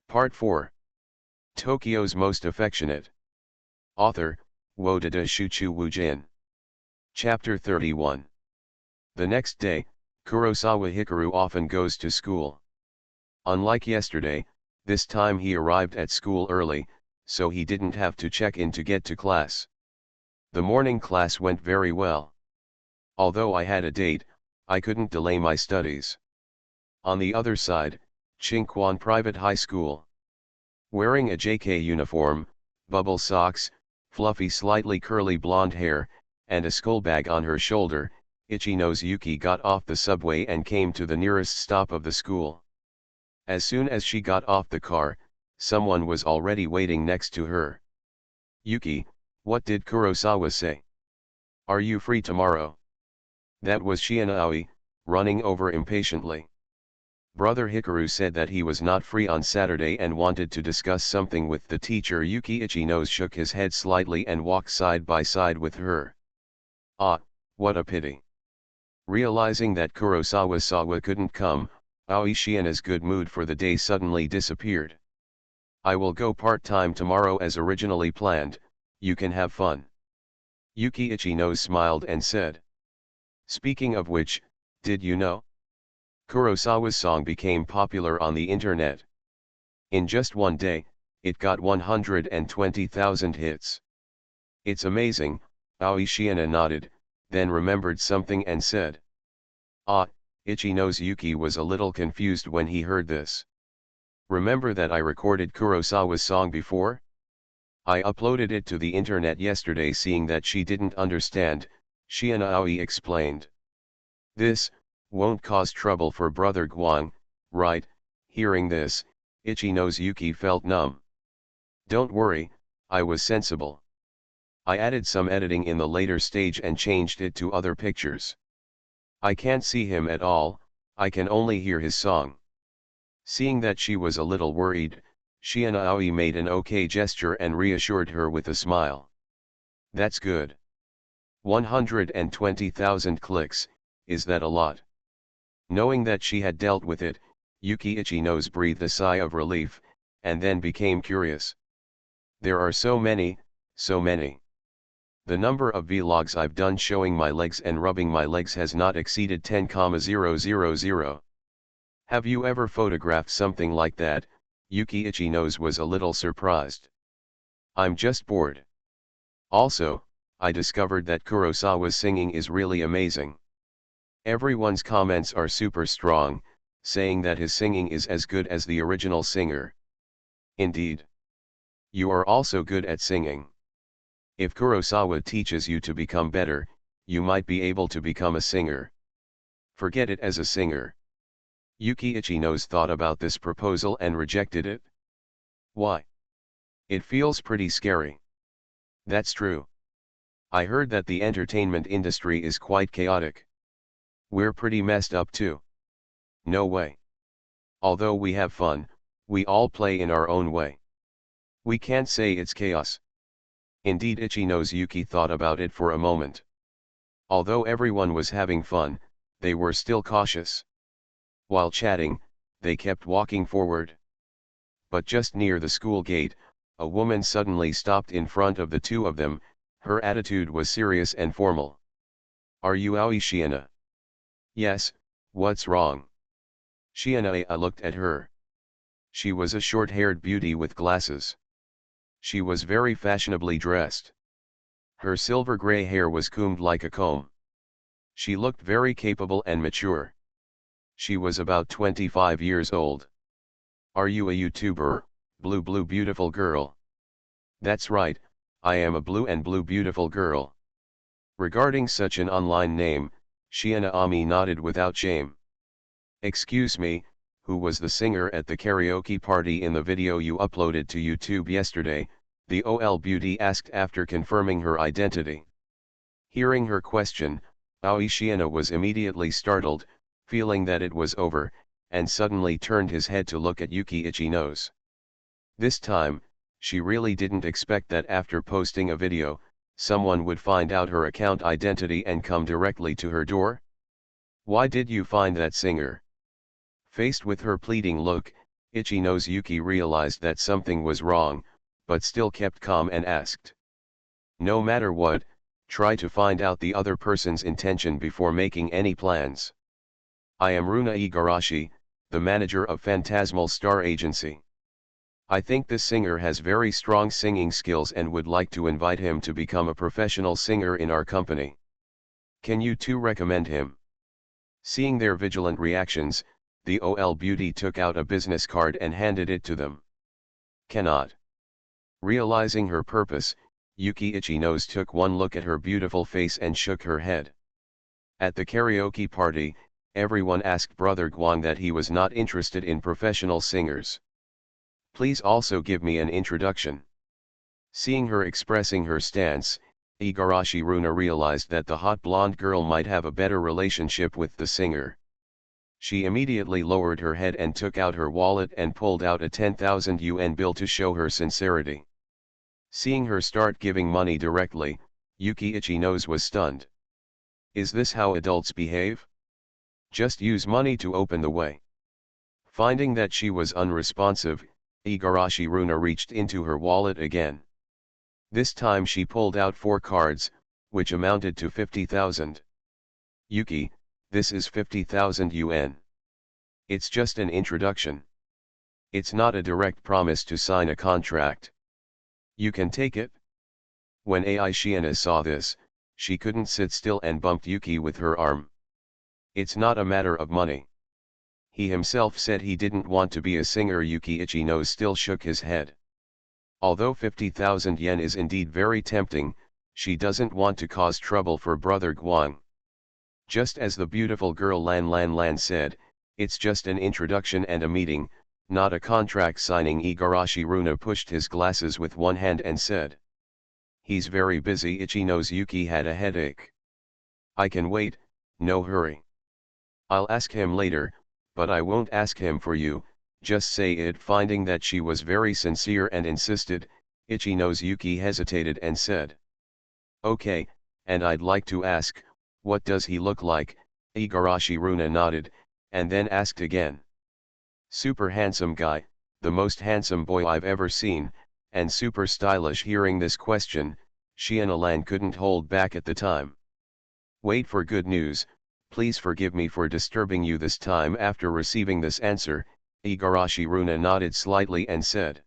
Part 4. Tokyo's Most Affectionate. Author, Wodada Shuchu Wujin. Chapter 31. The next day, Kurosawa Hikaru often goes to school. Unlike yesterday, this time he arrived at school early, so he didn't have to check in to get to class. The morning class went very well. Although I had a date, I couldn't delay my studies. On the other side, Chinquan Private High School. Wearing a JK uniform, bubble socks, fluffy slightly curly blonde hair, and a school bag on her shoulder, Itchy-Nose Yuki got off the subway and came to the nearest stop of the school. As soon as she got off the car, someone was already waiting next to her. "Yuki, what did Kurosawa say? Are you free tomorrow?" That was Shianaoi, running over impatiently. Brother Hikaru said that he was not free on Saturday and wanted to discuss something with the teacher. Yuki Itchy-Nose shook his head slightly and walked side by side with her. Ah, what a pity. Realizing that Kurosawa couldn't come, Aoi Shiana's good mood for the day suddenly disappeared. "I will go part-time tomorrow as originally planned, you can have fun." Yuki Itchy-Nose smiled and said. "Speaking of which, did you know? Kurosawa's song became popular on the internet. In just one day, it got 120,000 hits. It's amazing." Aoi Shiana nodded, then remembered something and said. Ah, Itchy-Nose Yuki was a little confused when he heard this. "Remember that I recorded Kurosawa's song before? I uploaded it to the internet yesterday." Seeing that she didn't understand, Shiana Aoi explained. "This won't cause trouble for Brother Guang, right?" Hearing this, Itchy-Nose Yuki felt numb. "Don't worry, I was sensible. I added some editing in the later stage and changed it to other pictures. I can't see him at all, I can only hear his song." Seeing that she was a little worried, Shiana Aoi made an okay gesture and reassured her with a smile. "That's good. 120,000 clicks, is that a lot?" Knowing that she had dealt with it, Yuki Itchy-Nose breathed a sigh of relief, and then became curious. "There are so many, so many. The number of vlogs I've done showing my legs and rubbing my legs has not exceeded 10,000. Have you ever photographed something like that?" Yuki Itchy-Nose was a little surprised. "I'm just bored. Also, I discovered that Kurosawa's singing is really amazing. Everyone's comments are super strong, saying that his singing is as good as the original singer." "Indeed. You are also good at singing. If Kurosawa teaches you to become better, you might be able to become a singer. Forget it as a singer." Yuki Itchy-Nose thought about this proposal and rejected it. "Why? It feels pretty scary." "That's true. I heard that the entertainment industry is quite chaotic. We're pretty messed up too." "No way. Although we have fun, we all play in our own way. We can't say it's chaos." Indeed, Itchy-Nose Yuki thought about it for a moment. Although everyone was having fun, they were still cautious. While chatting, they kept walking forward. But just near the school gate, a woman suddenly stopped in front of the two of them. Her attitude was serious and formal. "Are you Aoi Shiana?" "Yes, what's wrong?" Shiana looked at her. She was a short-haired beauty with glasses. She was very fashionably dressed. Her silver-gray hair was combed like a comb. She looked very capable and mature. She was about 25 years old. "Are you a YouTuber, blue beautiful girl?" "That's right, I am a blue beautiful girl." Regarding such an online name, Shiana Ami nodded without shame. "Excuse me, who was the singer at the karaoke party in the video you uploaded to YouTube yesterday?" the OL beauty asked after confirming her identity. Hearing her question, Aoi Shiana was immediately startled, feeling that it was over, and suddenly turned his head to look at Yuki Itchy-Nose. This time, she really didn't expect that after posting a video, someone would find out her account identity and come directly to her door. "Why did you find that singer?" Faced with her pleading look, Itchy Nose Yuki realized that something was wrong, but still kept calm and asked. No matter what, try to find out the other person's intention before making any plans. I am Runa Igarashi, the manager of Phantasmal Star Agency. I think this singer has very strong singing skills and would like to invite him to become a professional singer in our company. Can you two recommend him? Seeing their vigilant reactions, the OL beauty took out a business card and handed it to them. Cannot. Realizing her purpose, Yuki Itchy Nose took one look at her beautiful face and shook her head. At the karaoke party, everyone asked Brother Guang that he was not interested in professional singers. Please also give me an introduction. Seeing her expressing her stance, Igarashi Runa realized that the hot blonde girl might have a better relationship with the singer. She immediately lowered her head and took out her wallet and pulled out a 10,000 yuan bill to show her sincerity. Seeing her start giving money directly, Yuki Itchy Nose was stunned. Is this how adults behave? Just use money to open the way. Finding that she was unresponsive, Igarashi Runa reached into her wallet again. This time she pulled out 4 cards, which amounted to 50,000. Yuki, this is 50,000 yuan. It's just an introduction. It's not a direct promise to sign a contract. You can take it. When Ai Shiana saw this, she couldn't sit still and bumped Yuki with her arm. It's not a matter of money. He himself said he didn't want to be a singer. Yuki Itchy Nose still shook his head. Although 50,000 yen is indeed very tempting, she doesn't want to cause trouble for Brother Guang. Just as the beautiful girl Lan Lan Lan said, it's just an introduction and a meeting, not a contract signing. Igarashi Runa pushed his glasses with one hand and said. He's very busy. Itchy Nose Yuki had a headache. I can wait, no hurry. I'll ask him later, but I won't ask him for you, just say it. Finding that she was very sincere and insisted, Itchy Nose Yuki hesitated and said. Okay, and I'd like to ask, what does he look like? Igarashi Runa nodded, and then asked again. Super handsome guy, the most handsome boy I've ever seen, and super stylish. Hearing this question, Shiana Lan couldn't hold back at the time. Wait for good news. Please forgive me for disturbing you this time. After receiving this answer, Igarashi Runa nodded slightly and said.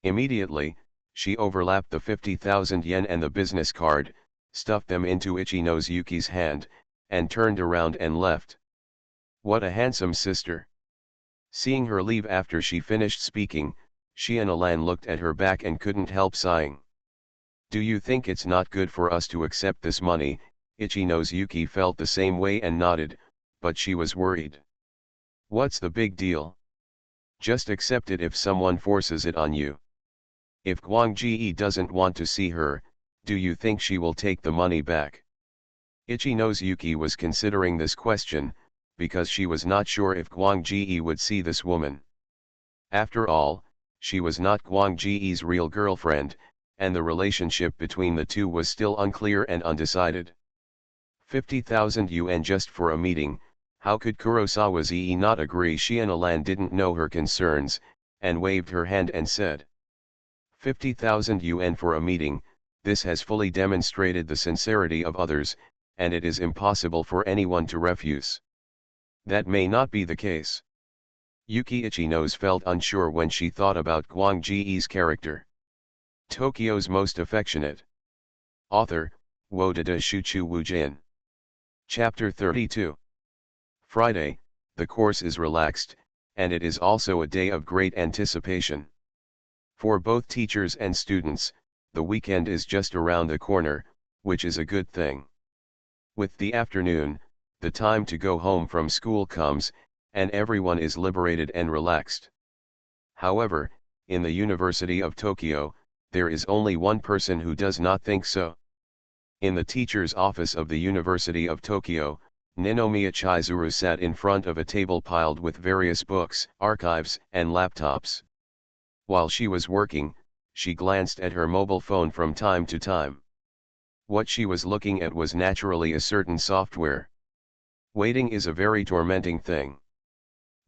Immediately, she overlapped the 50,000 yen and the business card, stuffed them into Itchy Nose Yuki's hand, and turned around and left. What a handsome sister. Seeing her leave after she finished speaking, Shiana Lan looked at her back and couldn't help sighing. Do you think it's not good for us to accept this money? Itchy Nose Yuki felt the same way and nodded, but she was worried. What's the big deal? Just accept it if someone forces it on you. If Guang Ji doesn't want to see her, do you think she will take the money back? Itchy Nose Yuki was considering this question, because she was not sure if Guang Ji would see this woman. After all, she was not Guang Ji's real girlfriend, and the relationship between the two was still unclear and undecided. 50,000 yuan just for a meeting, how could Kurosawa Ze not agree? Shiana Lan didn't know her concerns, and waved her hand and said. 50,000 yuan for a meeting, this has fully demonstrated the sincerity of others, and it is impossible for anyone to refuse. That may not be the case. Yuki Itchy Nose felt unsure when she thought about Guang Ji's character. Tokyo's Most Affectionate. Author, Wodada Shuchu Wujin. Chapter 32. Friday, the course is relaxed, and it is also a day of great anticipation. For both teachers and students, the weekend is just around the corner, which is a good thing. With the afternoon, the time to go home from school comes, and everyone is liberated and relaxed. However, in the University of Tokyo, there is only one person who does not think so. In the teacher's office of the University of Tokyo, Ninomiya Chizuru sat in front of a table piled with various books, archives, and laptops. While she was working, she glanced at her mobile phone from time to time. What she was looking at was naturally a certain software. Waiting is a very tormenting thing.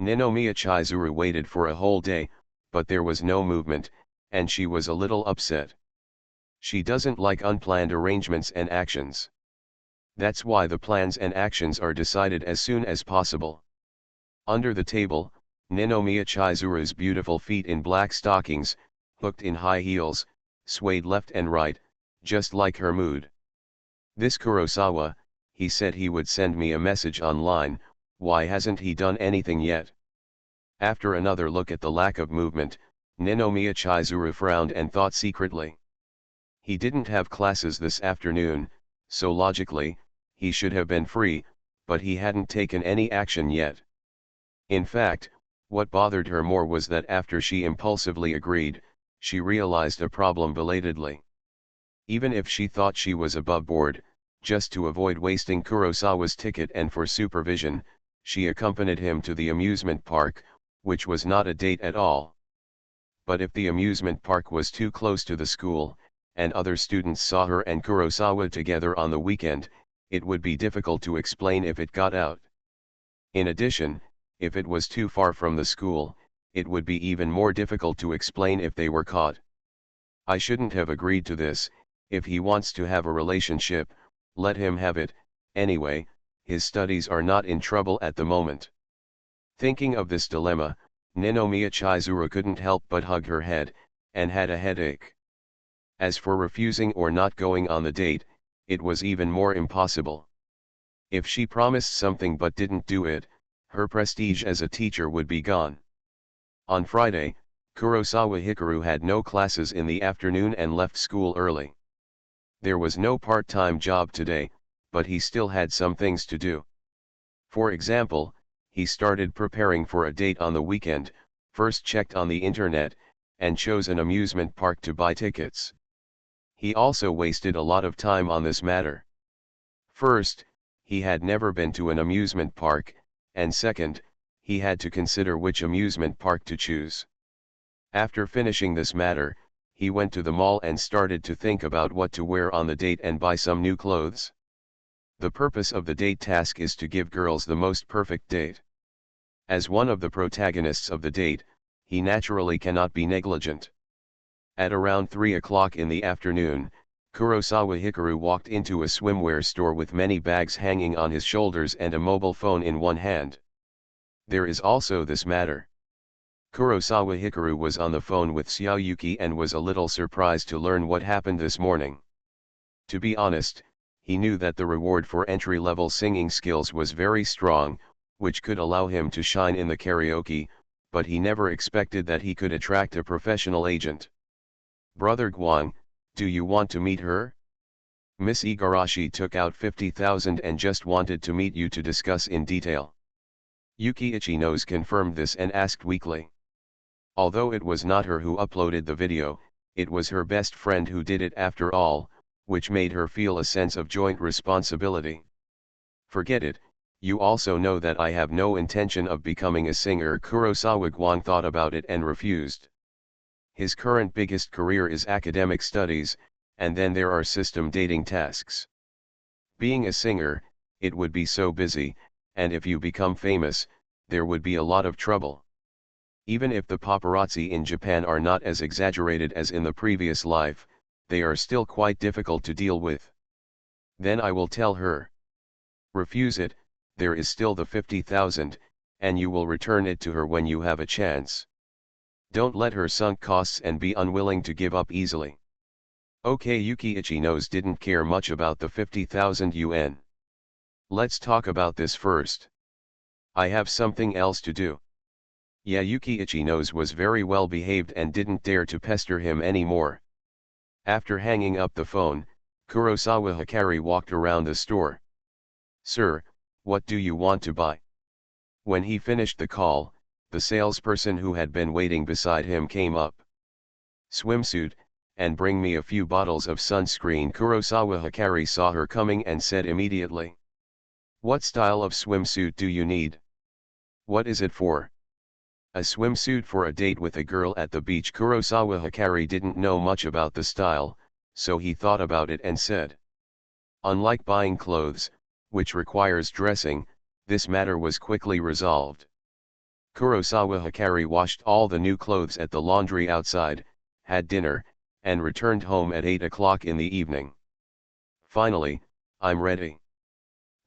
Ninomiya Chizuru waited for a whole day, but there was no movement, and she was a little upset. She doesn't like unplanned arrangements and actions. That's why the plans and actions are decided as soon as possible. Under the table, Ninomiya Chizuru's beautiful feet in black stockings, hooked in high heels, swayed left and right, just like her mood. "This Kurosawa, he said he would send me a message online, why hasn't he done anything yet?" After another look at the lack of movement, Ninomiya Chizuru frowned and thought secretly. He didn't have classes this afternoon, so logically, he should have been free, but he hadn't taken any action yet. In fact, what bothered her more was that after she impulsively agreed, she realized a problem belatedly. Even if she thought she was above board, just to avoid wasting Kurosawa's ticket and for supervision, she accompanied him to the amusement park, which was not a date at all. But if the amusement park was too close to the school, and other students saw her and Kurosawa together on the weekend, it would be difficult to explain if it got out. In addition, if it was too far from the school, it would be even more difficult to explain if they were caught. "I shouldn't have agreed to this. If he wants to have a relationship, let him have it. Anyway, his studies are not in trouble at the moment." Thinking of this dilemma, Ninomiya Chizuru couldn't help but hug her head, and had a headache. As for refusing or not going on the date, it was even more impossible. If she promised something but didn't do it, her prestige as a teacher would be gone. On Friday, Kurosawa Hikaru had no classes in the afternoon and left school early. There was no part-time job today, but he still had some things to do. For example, he started preparing for a date on the weekend, first checked on the internet, and chose an amusement park to buy tickets. He also wasted a lot of time on this matter. First, he had never been to an amusement park, and second, he had to consider which amusement park to choose. After finishing this matter, he went to the mall and started to think about what to wear on the date and buy some new clothes. The purpose of the date task is to give girls the most perfect date. As one of the protagonists of the date, he naturally cannot be negligent. At around 3 o'clock in the afternoon, Kurosawa Hikaru walked into a swimwear store with many bags hanging on his shoulders and a mobile phone in one hand. There is also this matter. Kurosawa Hikaru was on the phone with Xiaoyuki and was a little surprised to learn what happened this morning. To be honest, he knew that the reward for entry-level singing skills was very strong, which could allow him to shine in the karaoke, but he never expected that he could attract a professional agent. "Brother Guang, do you want to meet her? Miss Igarashi took out 50,000 and just wanted to meet you to discuss in detail." Yuki Ichinos confirmed this and asked weakly. Although it was not her who uploaded the video, it was her best friend who did it after all, which made her feel a sense of joint responsibility. "Forget it, you also know that I have no intention of becoming a singer." Kurosawa Guang thought about it and refused. His current biggest career is academic studies, and then there are system dating tasks. Being a singer, it would be so busy, and if you become famous, there would be a lot of trouble. Even if the paparazzi in Japan are not as exaggerated as in the previous life, they are still quite difficult to deal with. "Then I will tell her. Refuse it, there is still the 50,000, and you will return it to her when you have a chance. Don't let her sunk costs and be unwilling to give up easily." Okay, Yuki Ichinos didn't care much about the 50,000 yuan. "Let's talk about this first. I have something else to do." Yeah, Yuki Ichinos was very well behaved and didn't dare to pester him anymore. After hanging up the phone, Kurosawa Hikari walked around the store. "Sir, what do you want to buy?" When he finished the call, the salesperson who had been waiting beside him came up. "Swimsuit, and bring me a few bottles of sunscreen." Kurosawa Hikari saw her coming and said immediately. "What style of swimsuit do you need? What is it for?" A swimsuit for a date with a girl at the beach. Kurosawa Hikari didn't know much about the style, so he thought about it and said. Unlike buying clothes, which requires dressing, this matter was quickly resolved. Kurosawa Hikari washed all the new clothes at the laundry outside, had dinner, and returned home at 8 o'clock in the evening. Finally, I'm ready.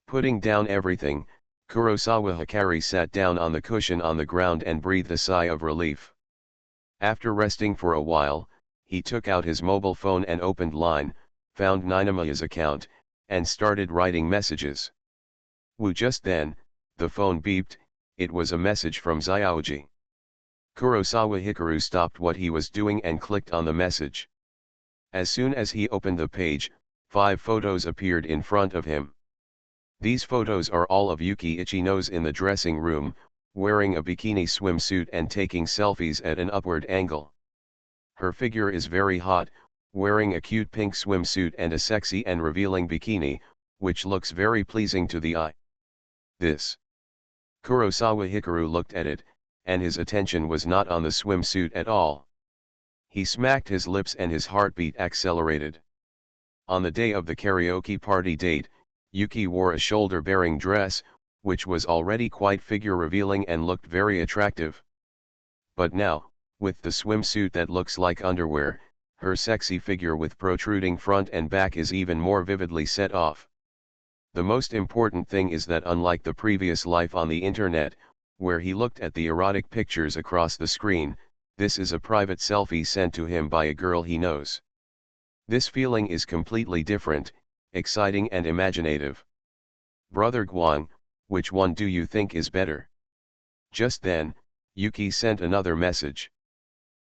Putting down everything, Kurosawa Hikari sat down on the cushion on the ground and breathed a sigh of relief. After resting for a while, he took out his mobile phone and opened Line, found Ninamiya's account, and started writing messages. Just then, the phone beeped. It was a message from Xiaoji. Kurosawa Hikaru stopped what he was doing and clicked on the message. As soon as he opened the page, 5 photos appeared in front of him. These photos are all of Yuki Ichino's in the dressing room, wearing a bikini swimsuit and taking selfies at an upward angle. Her figure is very hot, wearing a cute pink swimsuit and a sexy and revealing bikini, which looks very pleasing to the eye. This. Kurosawa Hikaru looked at it, and his attention was not on the swimsuit at all. He smacked his lips and his heartbeat accelerated. On the day of the karaoke party date, Yuki wore a shoulder-bearing dress, which was already quite figure-revealing and looked very attractive. But now, with the swimsuit that looks like underwear, her sexy figure with protruding front and back is even more vividly set off. The most important thing is that unlike the previous life on the internet, where he looked at the erotic pictures across the screen, this is a private selfie sent to him by a girl he knows. This feeling is completely different, exciting and imaginative. Brother Guang, which one do you think is better? Just then, Yuki sent another message.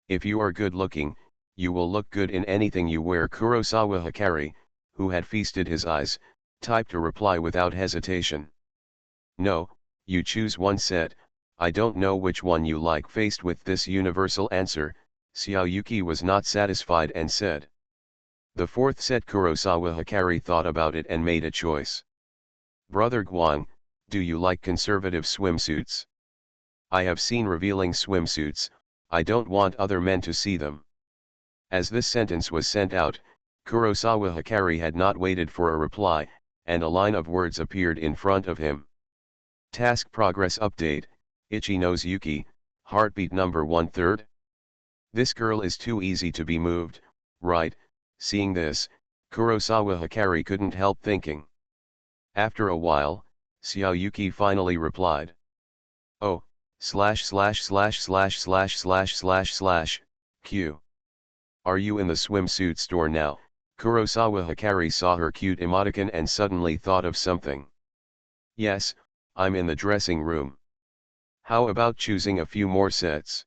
If you are good looking, you will look good in anything you wear. Kurosawa Hikari, who had feasted his eyes, typed a reply without hesitation. No, you choose one set, I don't know which one you like. Faced with this universal answer, Xiao Yuki was not satisfied and said. The fourth set. Kurosawa Hikari thought about it and made a choice. Brother Guang, do you like conservative swimsuits? I have seen revealing swimsuits, I don't want other men to see them. As this sentence was sent out, Kurosawa Hikari had not waited for a reply, and a line of words appeared in front of him. Task progress update, Ichino's Yuki, heartbeat number 1/3. This girl is too easy to be moved, right? Seeing this, Kurosawa Hikari couldn't help thinking. After a while, Xiao Yuki finally replied. Oh, Q. Are you in the swimsuit store now? Kurosawa Hikari saw her cute emoticon and suddenly thought of something. Yes, I'm in the dressing room. How about choosing a few more sets?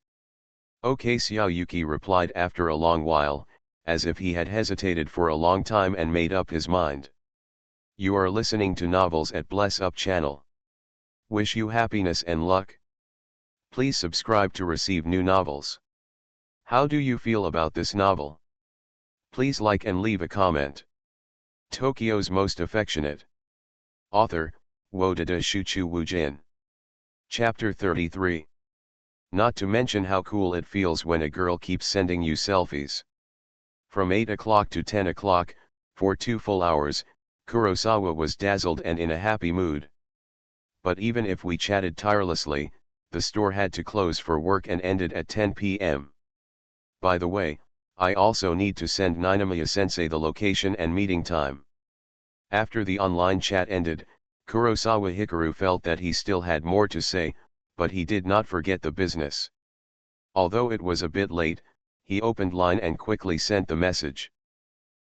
Okay, Xiao Yuki replied after a long while, as if he had hesitated for a long time and made up his mind. You are listening to Novels at Bless Up channel. Wish you happiness and luck. Please subscribe to receive new novels. How do you feel about this novel? Please like and leave a comment. Tokyo's Most Affectionate. Author, Wodada Shuchu Wujin. Chapter 33. Not to mention how cool it feels when a girl keeps sending you selfies. From 8 o'clock to 10 o'clock, for 2 full hours, Kurosawa was dazzled and in a happy mood. But even if we chatted tirelessly, the store had to close for work and ended at 10 p.m. By the way, I also need to send Ninamiya-sensei the location and meeting time. After the online chat ended, Kurosawa Hikaru felt that he still had more to say, but he did not forget the business. Although it was a bit late, he opened Line and quickly sent the message.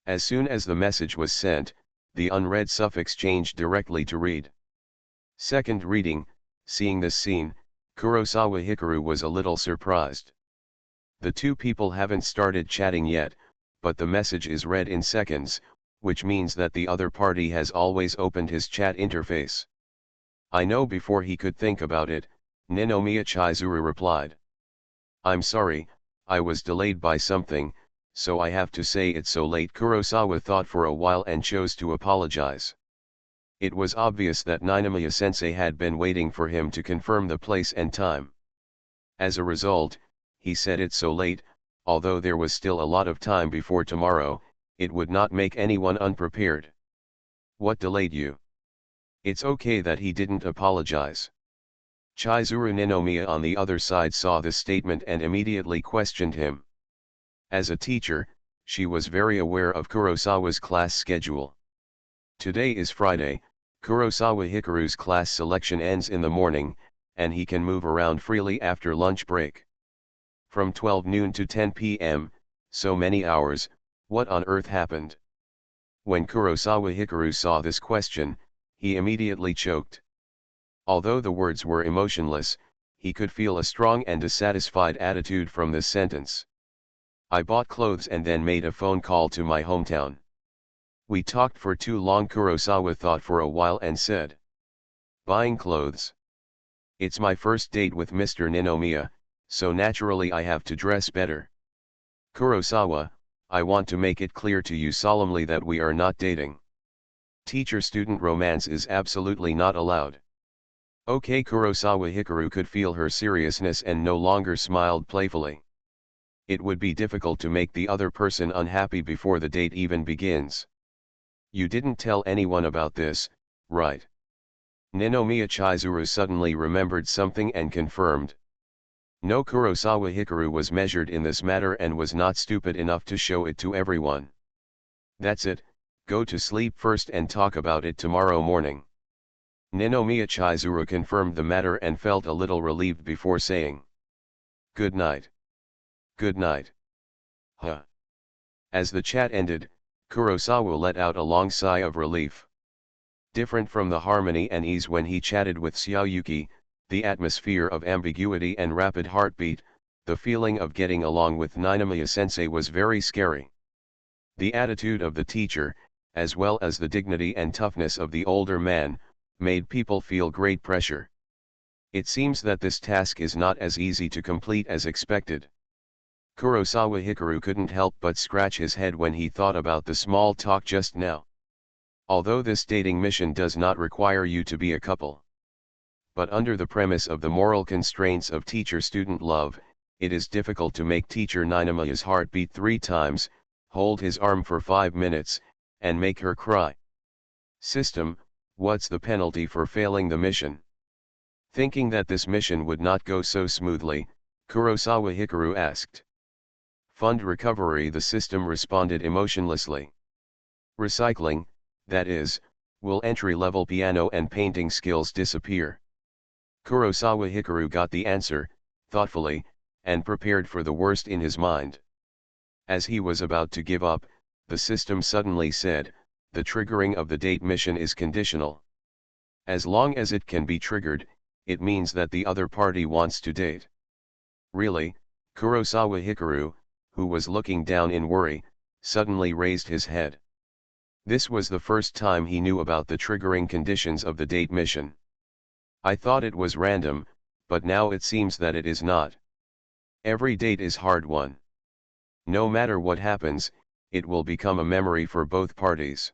As soon as the message was sent, the unread suffix changed directly to read. Second reading. Seeing this scene, Kurosawa Hikaru was a little surprised. The two people haven't started chatting yet, but the message is read in seconds, which means that the other party has always opened his chat interface. I know. Before he could think about it, Ninomiya Chizuru replied. I'm sorry, I was delayed by something, so I have to say it's so late. Kurosawa thought for a while and chose to apologize. It was obvious that Ninamiya-sensei had been waiting for him to confirm the place and time. As a result, he said it's so late, although there was still a lot of time before tomorrow, it would not make anyone unprepared. What delayed you? It's okay that he didn't apologize. Chizuru Ninomiya on the other side saw this statement and immediately questioned him. As a teacher, she was very aware of Kurosawa's class schedule. Today is Friday, Kurosawa Hikaru's class selection ends in the morning, and he can move around freely after lunch break. From 12 noon to 10 p.m., so many hours, what on earth happened? When Kurosawa Hikaru saw this question, he immediately choked. Although the words were emotionless, he could feel a strong and dissatisfied attitude from this sentence. I bought clothes and then made a phone call to my hometown. We talked for too long. Kurosawa thought for a while and said. Buying clothes. It's my first date with Mr. Ninomiya, so naturally I have to dress better. Kurosawa, I want to make it clear to you solemnly that we are not dating. Teacher-student romance is absolutely not allowed. Okay. Kurosawa Hikaru could feel her seriousness and no longer smiled playfully. It would be difficult to make the other person unhappy before the date even begins. You didn't tell anyone about this, right? Ninomiya Chizuru suddenly remembered something and confirmed. No. Kurosawa Hikaru was measured in this matter and was not stupid enough to show it to everyone. That's it, go to sleep first and talk about it tomorrow morning. Ninomiya Chizuru confirmed the matter and felt a little relieved before saying. Good night. Good night. Huh. As the chat ended, Kurosawa let out a long sigh of relief. Different from the harmony and ease when he chatted with Xiaoyuki, the atmosphere of ambiguity and rapid heartbeat, the feeling of getting along with Ninomiya-sensei was very scary. The attitude of the teacher, as well as the dignity and toughness of the older man, made people feel great pressure. It seems that this task is not as easy to complete as expected. Kurosawa Hikaru couldn't help but scratch his head when he thought about the small talk just now. Although this dating mission does not require you to be a couple. But under the premise of the moral constraints of teacher-student love, it is difficult to make teacher Ninomiya's heart beat 3 times, hold his arm for 5 minutes, and make her cry. System, what's the penalty for failing the mission? Thinking that this mission would not go so smoothly, Kurosawa Hikaru asked. Fund recovery. The system responded emotionlessly. Recycling, that is, will entry-level piano and painting skills disappear? Kurosawa Hikaru got the answer, thoughtfully, and prepared for the worst in his mind. As he was about to give up, the system suddenly said, the triggering of the date mission is conditional. As long as it can be triggered, it means that the other party wants to date. Really? Kurosawa Hikaru, who was looking down in worry, suddenly raised his head. This was the first time he knew about the triggering conditions of the date mission. I thought it was random, but now it seems that it is not. Every date is hard one. No matter what happens, it will become a memory for both parties.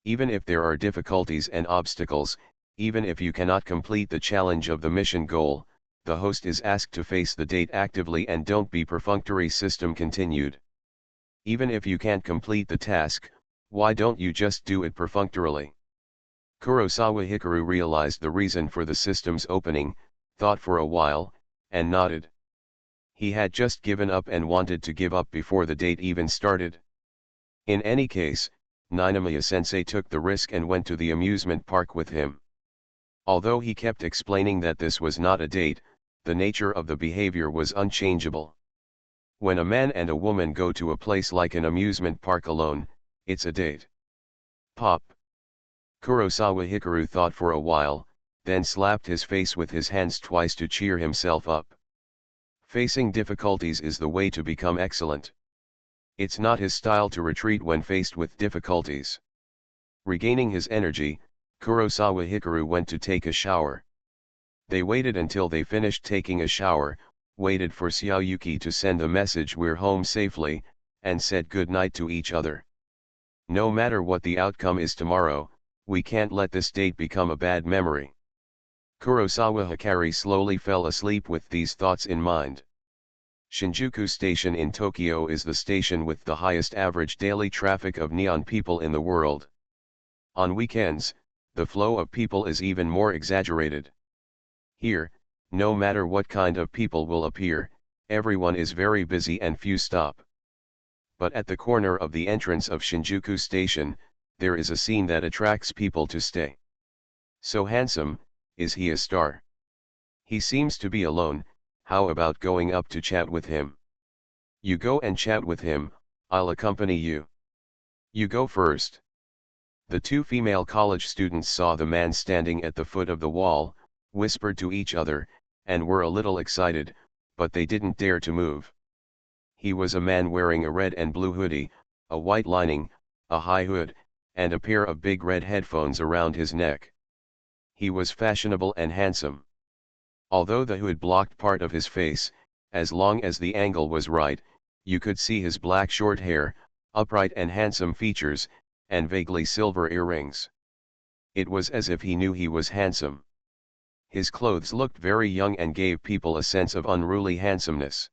Even if there are difficulties and obstacles, even if you cannot complete the challenge of the mission goal, the host is asked to face the date actively and don't be perfunctory. System continued. Even if you can't complete the task, why don't you just do it perfunctorily? Kurosawa Hikaru realized the reason for the system's opening, thought for a while, and nodded. He had just given up and wanted to give up before the date even started. In any case, Ninomiya-sensei took the risk and went to the amusement park with him. Although he kept explaining that this was not a date, the nature of the behavior was unchangeable. When a man and a woman go to a place like an amusement park alone, it's a date. Pop. Kurosawa Hikaru thought for a while, then slapped his face with his hands twice to cheer himself up. Facing difficulties is the way to become excellent. It's not his style to retreat when faced with difficulties. Regaining his energy, Kurosawa Hikaru went to take a shower. They waited until they finished taking a shower, waited for Xiaoyuki to send a message "we're home safely," and said good night to each other. No matter what the outcome is tomorrow, we can't let this date become a bad memory. Kurosawa Hikari slowly fell asleep with these thoughts in mind. Shinjuku Station in Tokyo is the station with the highest average daily traffic of neon people in the world. On weekends, the flow of people is even more exaggerated. Here, no matter what kind of people will appear, everyone is very busy and few stop. But at the corner of the entrance of Shinjuku Station, there is a scene that attracts people to stay. So handsome, is he a star? He seems to be alone, how about going up to chat with him? You go and chat with him, I'll accompany you. You go first. The two female college students saw the man standing at the foot of the wall, whispered to each other, and were a little excited, but they didn't dare to move. He was a man wearing a red and blue hoodie, a white lining, a high hood, and a pair of big red headphones around his neck. He was fashionable and handsome. Although the hood blocked part of his face, as long as the angle was right, you could see his black short hair, upright and handsome features, and vaguely silver earrings. It was as if he knew he was handsome. His clothes looked very young and gave people a sense of unruly handsomeness.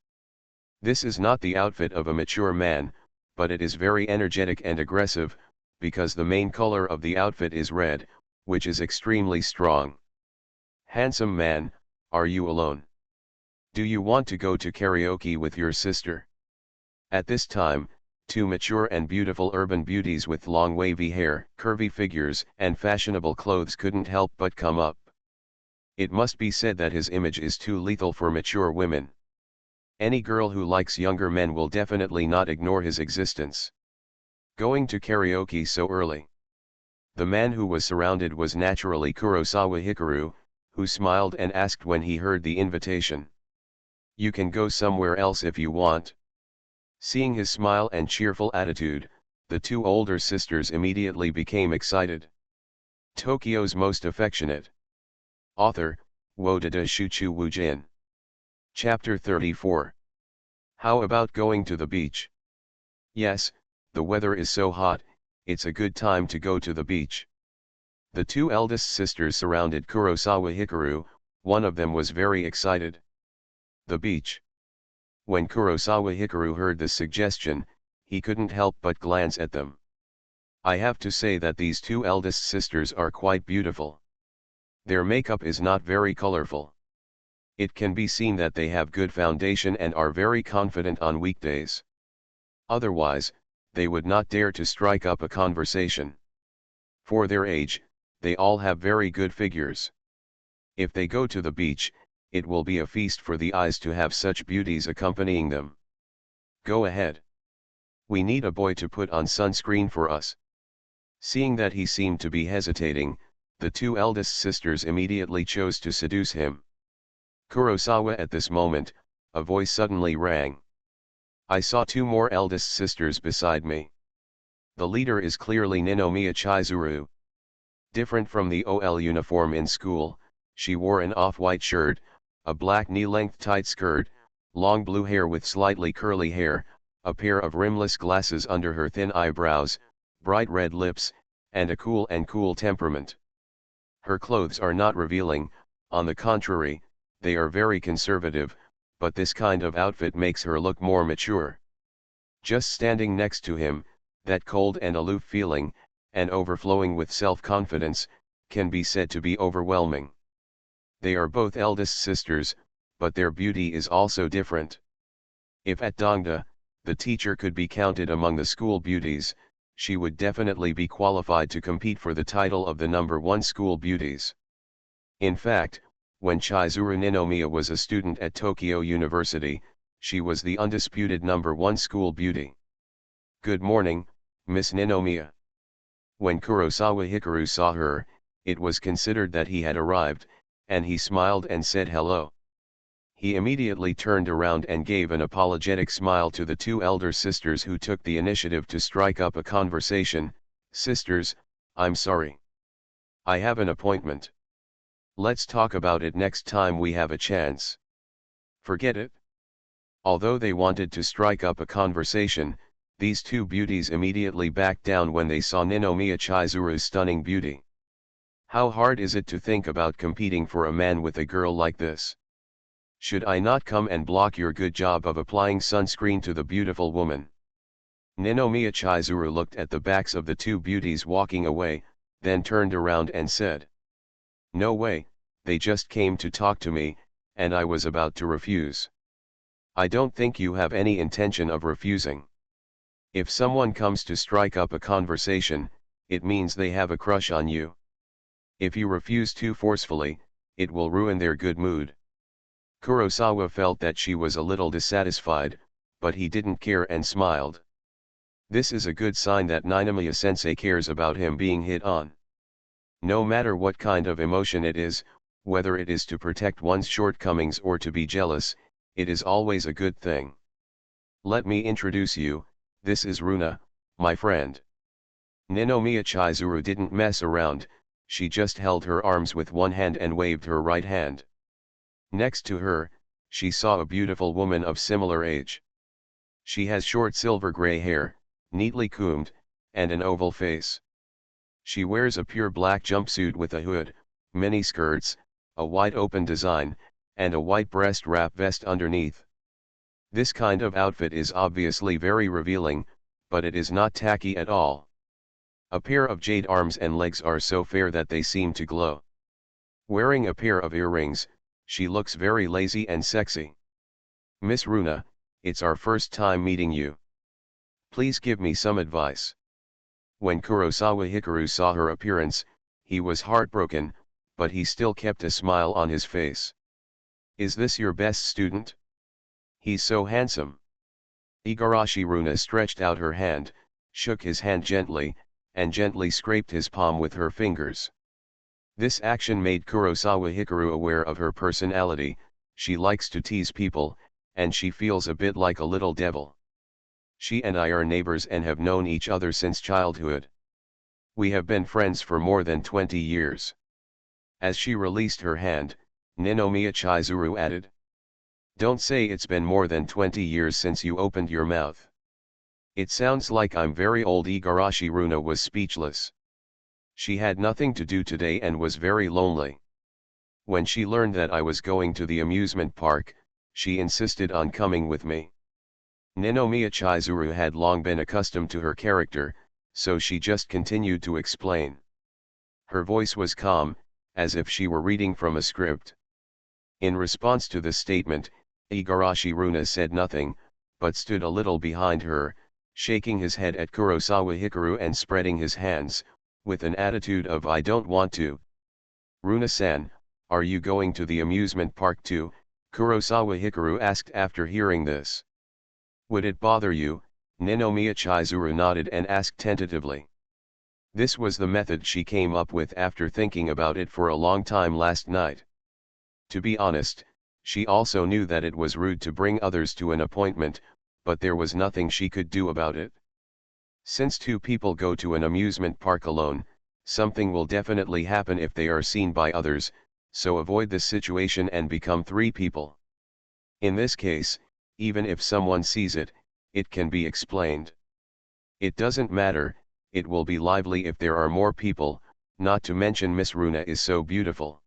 This is not the outfit of a mature man, but it is very energetic and aggressive, because the main color of the outfit is red, which is extremely strong. Handsome man, are you alone? Do you want to go to karaoke with your sister? At this time, two mature and beautiful urban beauties with long wavy hair, curvy figures, and fashionable clothes couldn't help but come up. It must be said that his image is too lethal for mature women. Any girl who likes younger men will definitely not ignore his existence. Going to karaoke so early. The man who was surrounded was naturally Kurosawa Hikaru, who smiled and asked when he heard the invitation. You can go somewhere else if you want. Seeing his smile and cheerful attitude, the two older sisters immediately became excited. Tokyo's Most Affectionate. Author, Wodada Shuchu Wujin. Chapter 34. How about going to the beach? Yes, the weather is so hot, it's a good time to go to the beach. The two eldest sisters surrounded Kurosawa Hikaru, one of them was very excited. The beach. When Kurosawa Hikaru heard this suggestion, he couldn't help but glance at them. I have to say that these two eldest sisters are quite beautiful. Their makeup is not very colorful. It can be seen that they have good foundation and are very confident on weekdays. Otherwise, they would not dare to strike up a conversation. For their age, they all have very good figures. If they go to the beach, it will be a feast for the eyes to have such beauties accompanying them. Go ahead. We need a boy to put on sunscreen for us. Seeing that he seemed to be hesitating, the two eldest sisters immediately chose to seduce him. Kurosawa at this moment, a voice suddenly rang. I saw two more eldest sisters beside me. The leader is clearly Ninomiya Chizuru. Different from the OL uniform in school, she wore an off-white shirt, a black knee-length tight skirt, long blue hair with slightly curly hair, a pair of rimless glasses under her thin eyebrows, bright red lips, and a cool temperament. Her clothes are not revealing, on the contrary, they are very conservative, but this kind of outfit makes her look more mature. Just standing next to him, that cold and aloof feeling, and overflowing with self-confidence, can be said to be overwhelming. They are both eldest sisters, but their beauty is also different. If at Dongda, the teacher could be counted among the school beauties, she would definitely be qualified to compete for the title of the #1 school beauties. In fact, when Chizuru Ninomiya was a student at Tokyo University, she was the undisputed #1 school beauty. Good morning, Miss Ninomiya. When Kurosawa Hikaru saw her, it was considered that he had arrived, and he smiled and said hello. He immediately turned around and gave an apologetic smile to the two elder sisters who took the initiative to strike up a conversation. Sisters, I'm sorry. I have an appointment. Let's talk about it next time we have a chance. Forget it. Although they wanted to strike up a conversation, these two beauties immediately backed down when they saw Ninomiya Chizuru's stunning beauty. How hard is it to think about competing for a man with a girl like this? Should I not come and block your good job of applying sunscreen to the beautiful woman? Ninomiya Chizuru looked at the backs of the two beauties walking away, then turned around and said, No way, they just came to talk to me, and I was about to refuse. I don't think you have any intention of refusing. If someone comes to strike up a conversation, it means they have a crush on you. If you refuse too forcefully, it will ruin their good mood. Kurosawa felt that she was a little dissatisfied, but he didn't care and smiled. This is a good sign that Ninomiya-sensei cares about him being hit on. No matter what kind of emotion it is, whether it is to protect one's shortcomings or to be jealous, it is always a good thing. Let me introduce you, this is Runa, my friend. Ninomiya Chizuru didn't mess around, she just held her arms with one hand and waved her right hand. Next to her, she saw a beautiful woman of similar age. She has short silver gray hair, neatly combed, and an oval face. She wears a pure black jumpsuit with a hood, mini skirts, a wide open design, and a white breast wrap vest underneath. This kind of outfit is obviously very revealing, but it is not tacky at all. A pair of jade arms and legs are so fair that they seem to glow. Wearing a pair of earrings, she looks very lazy and sexy. Miss Runa, it's our first time meeting you. Please give me some advice. When Kurosawa Hikaru saw her appearance, he was heartbroken, but he still kept a smile on his face. Is this your best student? He's so handsome. Igarashi Runa stretched out her hand, shook his hand gently, and gently scraped his palm with her fingers. This action made Kurosawa Hikaru aware of her personality. She likes to tease people, and she feels a bit like a little devil. She and I are neighbors and have known each other since childhood. We have been friends for more than 20 years. As she released her hand, Ninomiya Chizuru added, "Don't say it's been more than 20 years since you opened your mouth. It sounds like I'm very old." Igarashi Runa was speechless. She had nothing to do today and was very lonely. When she learned that I was going to the amusement park, she insisted on coming with me. Ninomiya Chizuru had long been accustomed to her character, so she just continued to explain. Her voice was calm, as if she were reading from a script. In response to this statement, Igarashi Runa said nothing, but stood a little behind her, shaking his head at Kurosawa Hikaru and spreading his hands, with an attitude of "I don't want to." "Runa-san, are you going to the amusement park too?" Kurosawa Hikaru asked after hearing this. "Would it bother you?" Ninomiya Chizuru nodded and asked tentatively. This was the method she came up with after thinking about it for a long time last night. To be honest, she also knew that it was rude to bring others to an appointment, but there was nothing she could do about it. Since two people go to an amusement park alone, something will definitely happen if they are seen by others, so avoid this situation and become three people. In this case, even if someone sees it, it can be explained. It doesn't matter, it will be lively if there are more people, not to mention Miss Runa is so beautiful.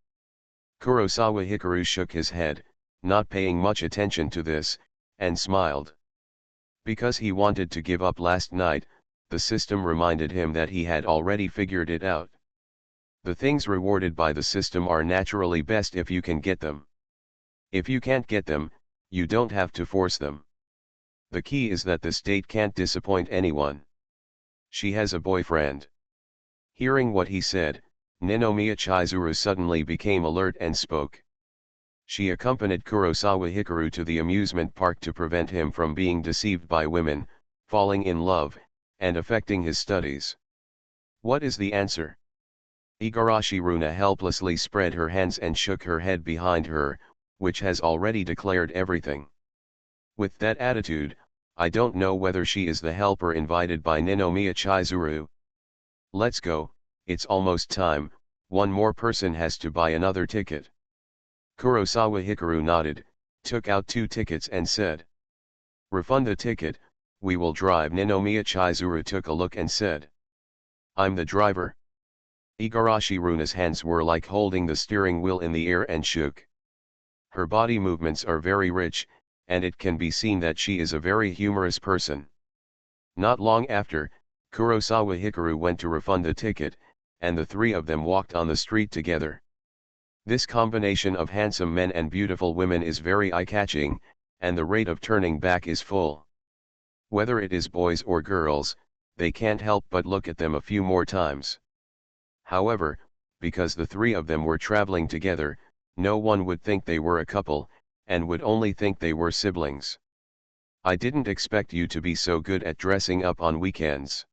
Kurosawa Hikaru shook his head, not paying much attention to this, and smiled. Because he wanted to give up last night, the system reminded him that he had already figured it out. The things rewarded by the system are naturally best if you can get them. If you can't get them, you don't have to force them. The key is that the state can't disappoint anyone. She has a boyfriend. Hearing what he said, Ninomiya Chizuru suddenly became alert and spoke. She accompanied Kurosawa Hikaru to the amusement park to prevent him from being deceived by women, falling in love, and affecting his studies. What is the answer? Igarashi Runa helplessly spread her hands and shook her head behind her, which has already declared everything. With that attitude, I don't know whether she is the helper invited by Ninomiya Chizuru. Let's go, it's almost time, one more person has to buy another ticket. Kurosawa Hikaru nodded, took out 2 tickets and said, "Refund the ticket, we will drive." Ninomiya Chizuru took a look and said, "I'm the driver." Igarashi Runa's hands were like holding the steering wheel in the air and shook. Her body movements are very rich, and it can be seen that she is a very humorous person. Not long after, Kurosawa Hikaru went to refund the ticket, and the three of them walked on the street together. This combination of handsome men and beautiful women is very eye-catching, and the rate of turning back is full. Whether it is boys or girls, they can't help but look at them a few more times. However, because the three of them were traveling together, no one would think they were a couple, and would only think they were siblings. I didn't expect you to be so good at dressing up on weekends.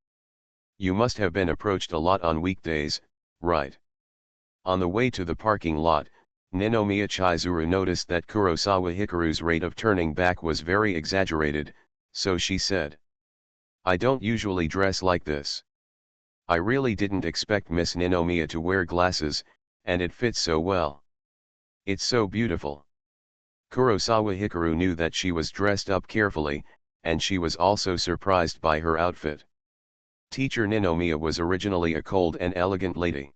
You must have been approached a lot on weekdays, right? On the way to the parking lot, Ninomiya Chizuru noticed that Kurosawa Hikaru's rate of turning back was very exaggerated, so she said, "I don't usually dress like this. I really didn't expect Miss Ninomiya to wear glasses, and it fits so well. It's so beautiful." Kurosawa Hikaru knew that she was dressed up carefully, and she was also surprised by her outfit. Teacher Ninomiya was originally a cold and elegant lady.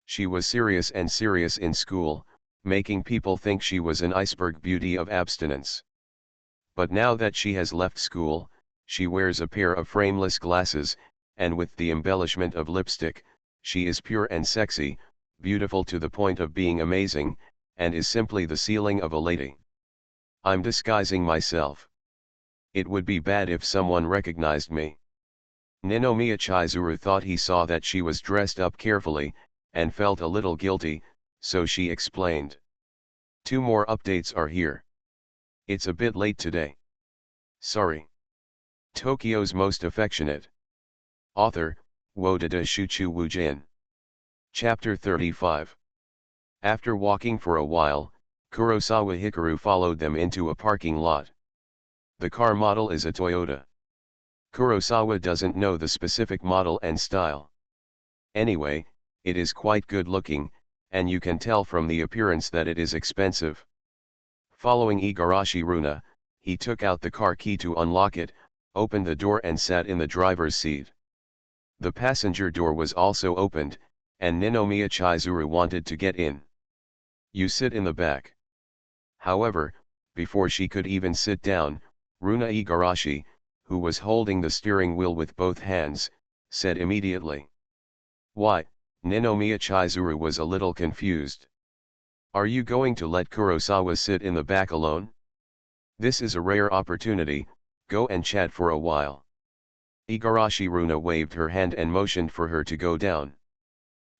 She was serious in school, making people think she was an iceberg beauty of abstinence. But now that she has left school, she wears a pair of frameless glasses, and with the embellishment of lipstick, she is pure and sexy, beautiful to the point of being amazing, and is simply the ceiling of a lady. I'm disguising myself. It would be bad if someone recognized me. Ninomiya Chizuru thought he saw that she was dressed up carefully, and felt a little guilty, so she explained. 2 more updates are here. It's a bit late today. Sorry. Tokyo's Most Affectionate. Author, Wodada Shuchu Wujin. Chapter 35. After walking for a while, Kurosawa Hikaru followed them into a parking lot. The car model is a Toyota. Kurosawa doesn't know the specific model and style. Anyway, it is quite good looking, and you can tell from the appearance that it is expensive. Following Igarashi Runa, he took out the car key to unlock it, opened the door and sat in the driver's seat. The passenger door was also opened, and Ninomiya Chizuru wanted to get in. You sit in the back. However, before she could even sit down, Runa Igarashi, who was holding the steering wheel with both hands, said immediately. Why? Ninomiya Chizuru was a little confused. Are you going to let Kurosawa sit in the back alone? This is a rare opportunity, go and chat for a while. Igarashi Runa waved her hand and motioned for her to go down.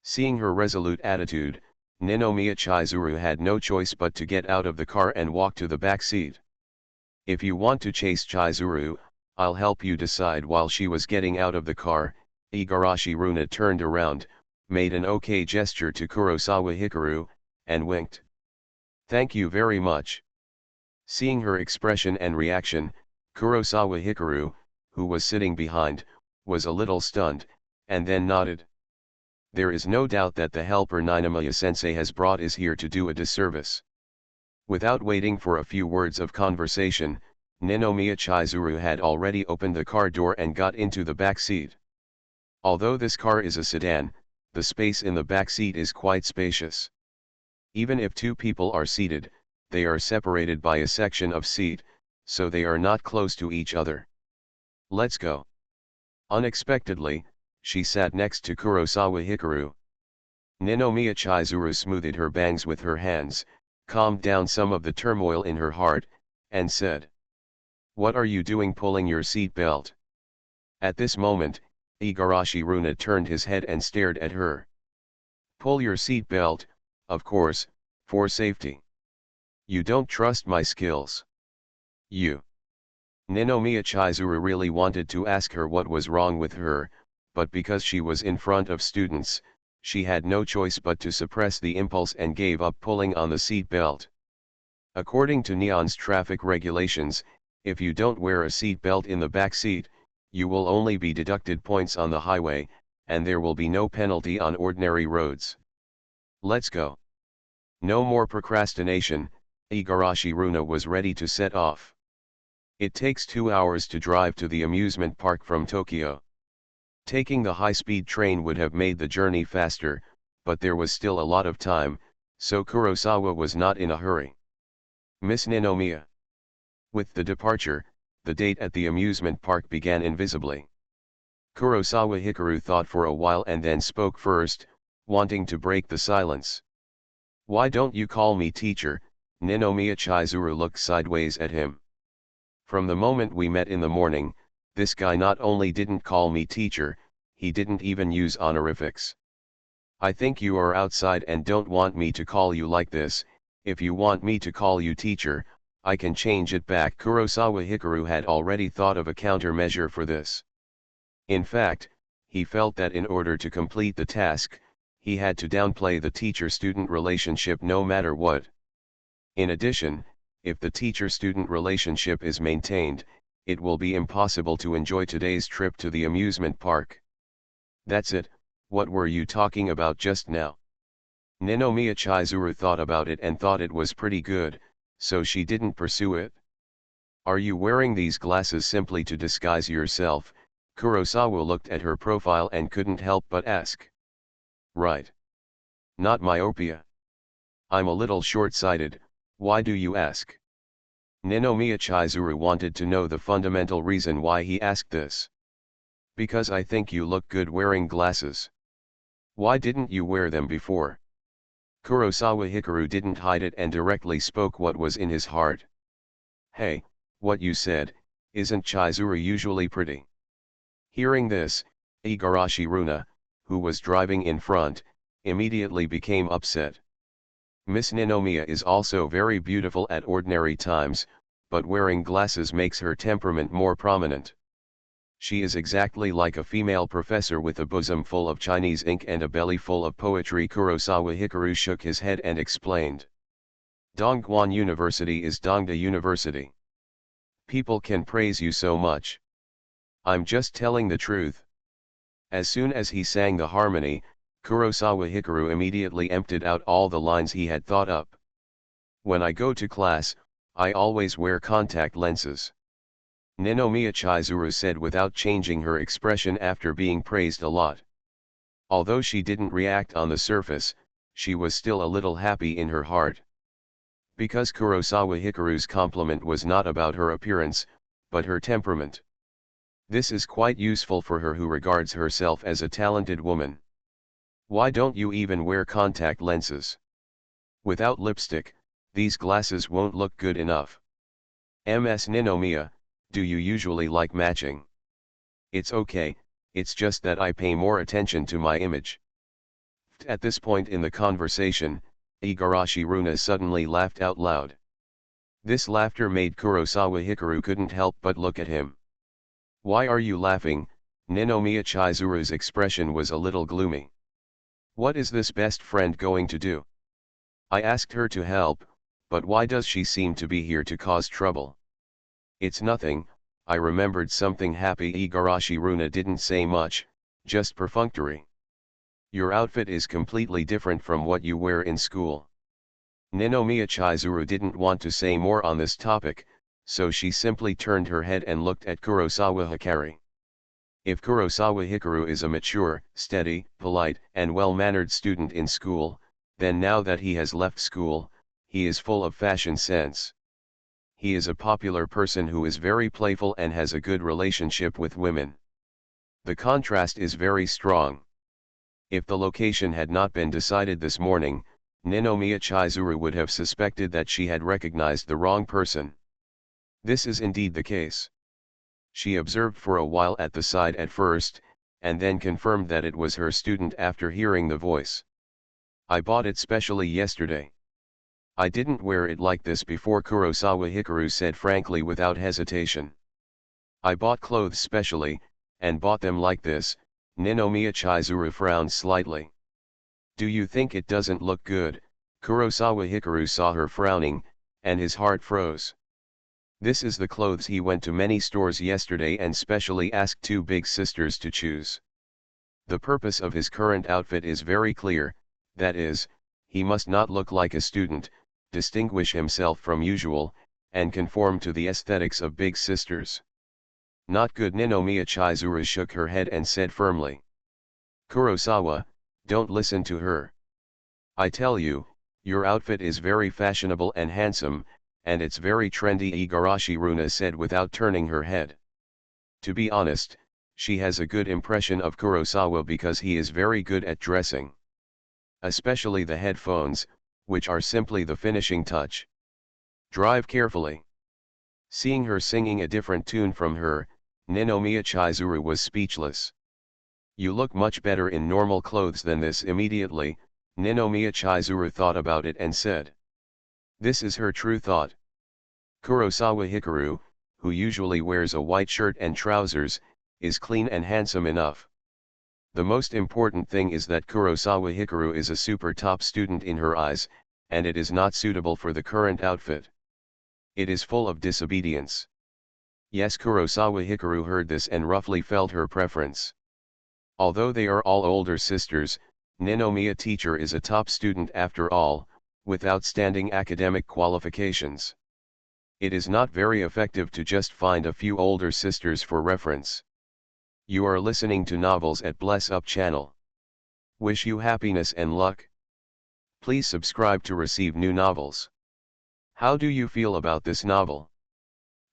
Seeing her resolute attitude, Ninomiya Chizuru had no choice but to get out of the car and walk to the back seat. If you want to chase Chizuru, I'll help you decide. While she was getting out of the car, Igarashi Runa turned around, made an OK gesture to Kurosawa Hikaru, and winked. Thank you very much. Seeing her expression and reaction, Kurosawa Hikaru, who was sitting behind, was a little stunned, and then nodded. There is no doubt that the helper Ninomiya-sensei has brought is here to do a disservice. Without waiting for a few words of conversation, Ninomiya Chizuru had already opened the car door and got into the back seat. Although this car is a sedan, the space in the back seat is quite spacious. Even if 2 people are seated, they are separated by a section of seat, so they are not close to each other. Let's go. Unexpectedly, she sat next to Kurosawa Hikaru. Ninomiya Chizuru smoothed her bangs with her hands, calmed down some of the turmoil in her heart, and said, What are you doing pulling your seat belt? At this moment, Igarashi Runa turned his head and stared at her. Pull your seat belt, of course, for safety. You don't trust my skills. You. Ninomiya Chizuru really wanted to ask her what was wrong with her, but because she was in front of students, she had no choice but to suppress the impulse and gave up pulling on the seat belt. According to Neon's traffic regulations, if you don't wear a seat belt in the back seat, you will only be deducted points on the highway, and there will be no penalty on ordinary roads. Let's go. No more procrastination, Igarashi Runa was ready to set off. It takes 2 hours to drive to the amusement park from Tokyo. Taking the high-speed train would have made the journey faster, but there was still a lot of time, so Kurosawa was not in a hurry. Miss Ninomiya. With the departure, the date at the amusement park began invisibly. Kurosawa Hikaru thought for a while and then spoke first, wanting to break the silence. Why don't you call me teacher? Ninomiya Chizuru looked sideways at him. From the moment we met in the morning, this guy not only didn't call me teacher, he didn't even use honorifics. I think you are outside and don't want me to call you like this. If you want me to call you teacher, I can change it back. Kurosawa Hikaru had already thought of a countermeasure for this. In fact, he felt that in order to complete the task, he had to downplay the teacher-student relationship no matter what. In addition, if the teacher-student relationship is maintained, it will be impossible to enjoy today's trip to the amusement park. That's it. What were you talking about just now? Ninomiya Chizuru thought about it and thought it was pretty good, so she didn't pursue it. Are you wearing these glasses simply to disguise yourself? Kurosawa looked at her profile and couldn't help but ask. Right. Not myopia. I'm a little short-sighted, why do you ask? Ninomiya Chizuru wanted to know the fundamental reason why he asked this. Because I think you look good wearing glasses. Why didn't you wear them before? Kurosawa Hikaru didn't hide it and directly spoke what was in his heart. Hey, what you said, isn't Chizuru usually pretty? Hearing this, Igarashi Runa, who was driving in front, immediately became upset. Miss Ninomiya is also very beautiful at ordinary times, but wearing glasses makes her temperament more prominent. She is exactly like a female professor with a bosom full of Chinese ink and a belly full of poetry. Kurosawa Hikaru shook his head and explained. Dongguan University is Dongda University. People can praise you so much. I'm just telling the truth. As soon as he sang the harmony, Kurosawa Hikaru immediately emptied out all the lines he had thought up. When I go to class, I always wear contact lenses. Ninomiya Chizuru said without changing her expression after being praised a lot. Although she didn't react on the surface, she was still a little happy in her heart. Because Kurosawa Hikaru's compliment was not about her appearance, but her temperament. This is quite useful for her who regards herself as a talented woman. Why don't you even wear contact lenses? Without lipstick, these glasses won't look good enough. Ms. Ninomiya, do you usually like matching? It's okay, it's just that I pay more attention to my image. At this point in the conversation, Igarashi Runa suddenly laughed out loud. This laughter made Kurosawa Hikaru couldn't help but look at him. Why are you laughing? Ninomiya Chizuru's expression was a little gloomy. What is this best friend going to do? I asked her to help, but why does she seem to be here to cause trouble? It's nothing, I remembered something happy. Igarashi Runa didn't say much, just perfunctory. Your outfit is completely different from what you wear in school. Ninomiya Chizuru didn't want to say more on this topic, so she simply turned her head and looked at Kurosawa Hikaru. If Kurosawa Hikaru is a mature, steady, polite, and well-mannered student in school, then now that he has left school, he is full of fashion sense. He is a popular person who is very playful and has a good relationship with women. The contrast is very strong. If the location had not been decided this morning, Ninomiya Chizuru would have suspected that she had recognized the wrong person. This is indeed the case. She observed for a while at the side at first, and then confirmed that it was her student after hearing the voice. I bought it specially yesterday. I didn't wear it like this before, Kurosawa Hikaru said frankly without hesitation. I bought clothes specially, and bought them like this. Ninomiya Chizuru frowned slightly. Do you think it doesn't look good? Kurosawa Hikaru saw her frowning, and his heart froze. This is the clothes he went to many stores yesterday and specially asked two big sisters to choose. The purpose of his current outfit is very clear, that is, he must not look like a student, distinguish himself from usual, and conform to the aesthetics of big sisters. Not good. Ninomiya Chizuru shook her head and said firmly. Kurosawa, don't listen to her. I tell you, your outfit is very fashionable and handsome, and it's very trendy, Igarashi Runa said without turning her head. To be honest, she has a good impression of Kurosawa because he is very good at dressing. Especially the headphones, which are simply the finishing touch. Drive carefully. Seeing her singing a different tune from her, Ninomiya Chizuru was speechless. You look much better in normal clothes than this. Immediately, Ninomiya Chizuru thought about it and said. This is her true thought. Kurosawa Hikaru, who usually wears a white shirt and trousers, is clean and handsome enough. The most important thing is that Kurosawa Hikaru is a super top student in her eyes, and it is not suitable for the current outfit. It is full of disobedience. Yes, Kurosawa Hikaru heard this and roughly felt her preference. Although they are all older sisters, Ninomiya teacher is a top student after all, with outstanding academic qualifications. It is not very effective to just find a few older sisters for reference. You are listening to Novels at Bless Up channel. Wish you happiness and luck. Please subscribe to receive new novels. How do you feel about this novel?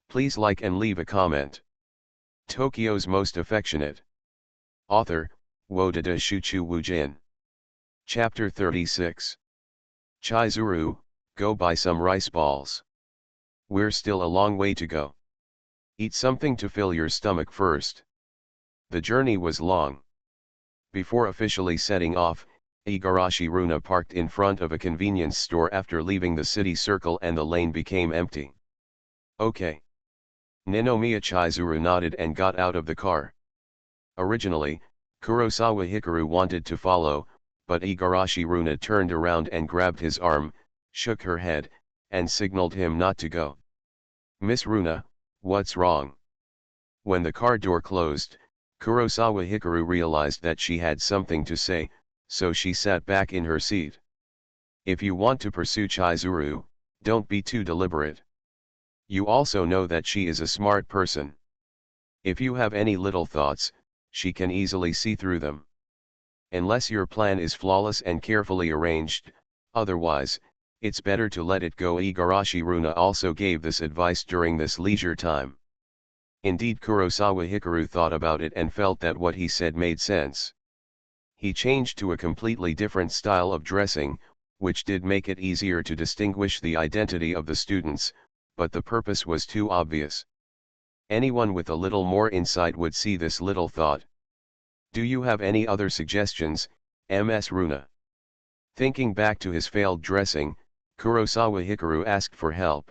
Please like and leave a comment. Tokyo's Most Affectionate. Author, Wodada Shuchu Wujin. Chapter 36. Chizuru, go buy some rice balls. We're still a long way to go. Eat something to fill your stomach first. The journey was long. Before officially setting off, Igarashi Runa parked in front of a convenience store after leaving the city circle and the lane became empty. Okay. Ninomiya Chizuru nodded and got out of the car. Originally, Kurosawa Hikaru wanted to follow, but Igarashi Runa turned around and grabbed his arm, shook her head, and signaled him not to go. Miss Runa, what's wrong? When the car door closed, Kurosawa Hikaru realized that she had something to say, so she sat back in her seat. If you want to pursue Chizuru, don't be too deliberate. You also know that she is a smart person. If you have any little thoughts, she can easily see through them. Unless your plan is flawless and carefully arranged, otherwise, it's better to let it go. Igarashi Runa also gave this advice during this leisure time. Indeed, Kurosawa Hikaru thought about it and felt that what he said made sense. He changed to a completely different style of dressing, which did make it easier to distinguish the identity of the students, but the purpose was too obvious. Anyone with a little more insight would see this little thought. Do you have any other suggestions, Ms. Runa? Thinking back to his failed dressing, Kurosawa Hikaru asked for help.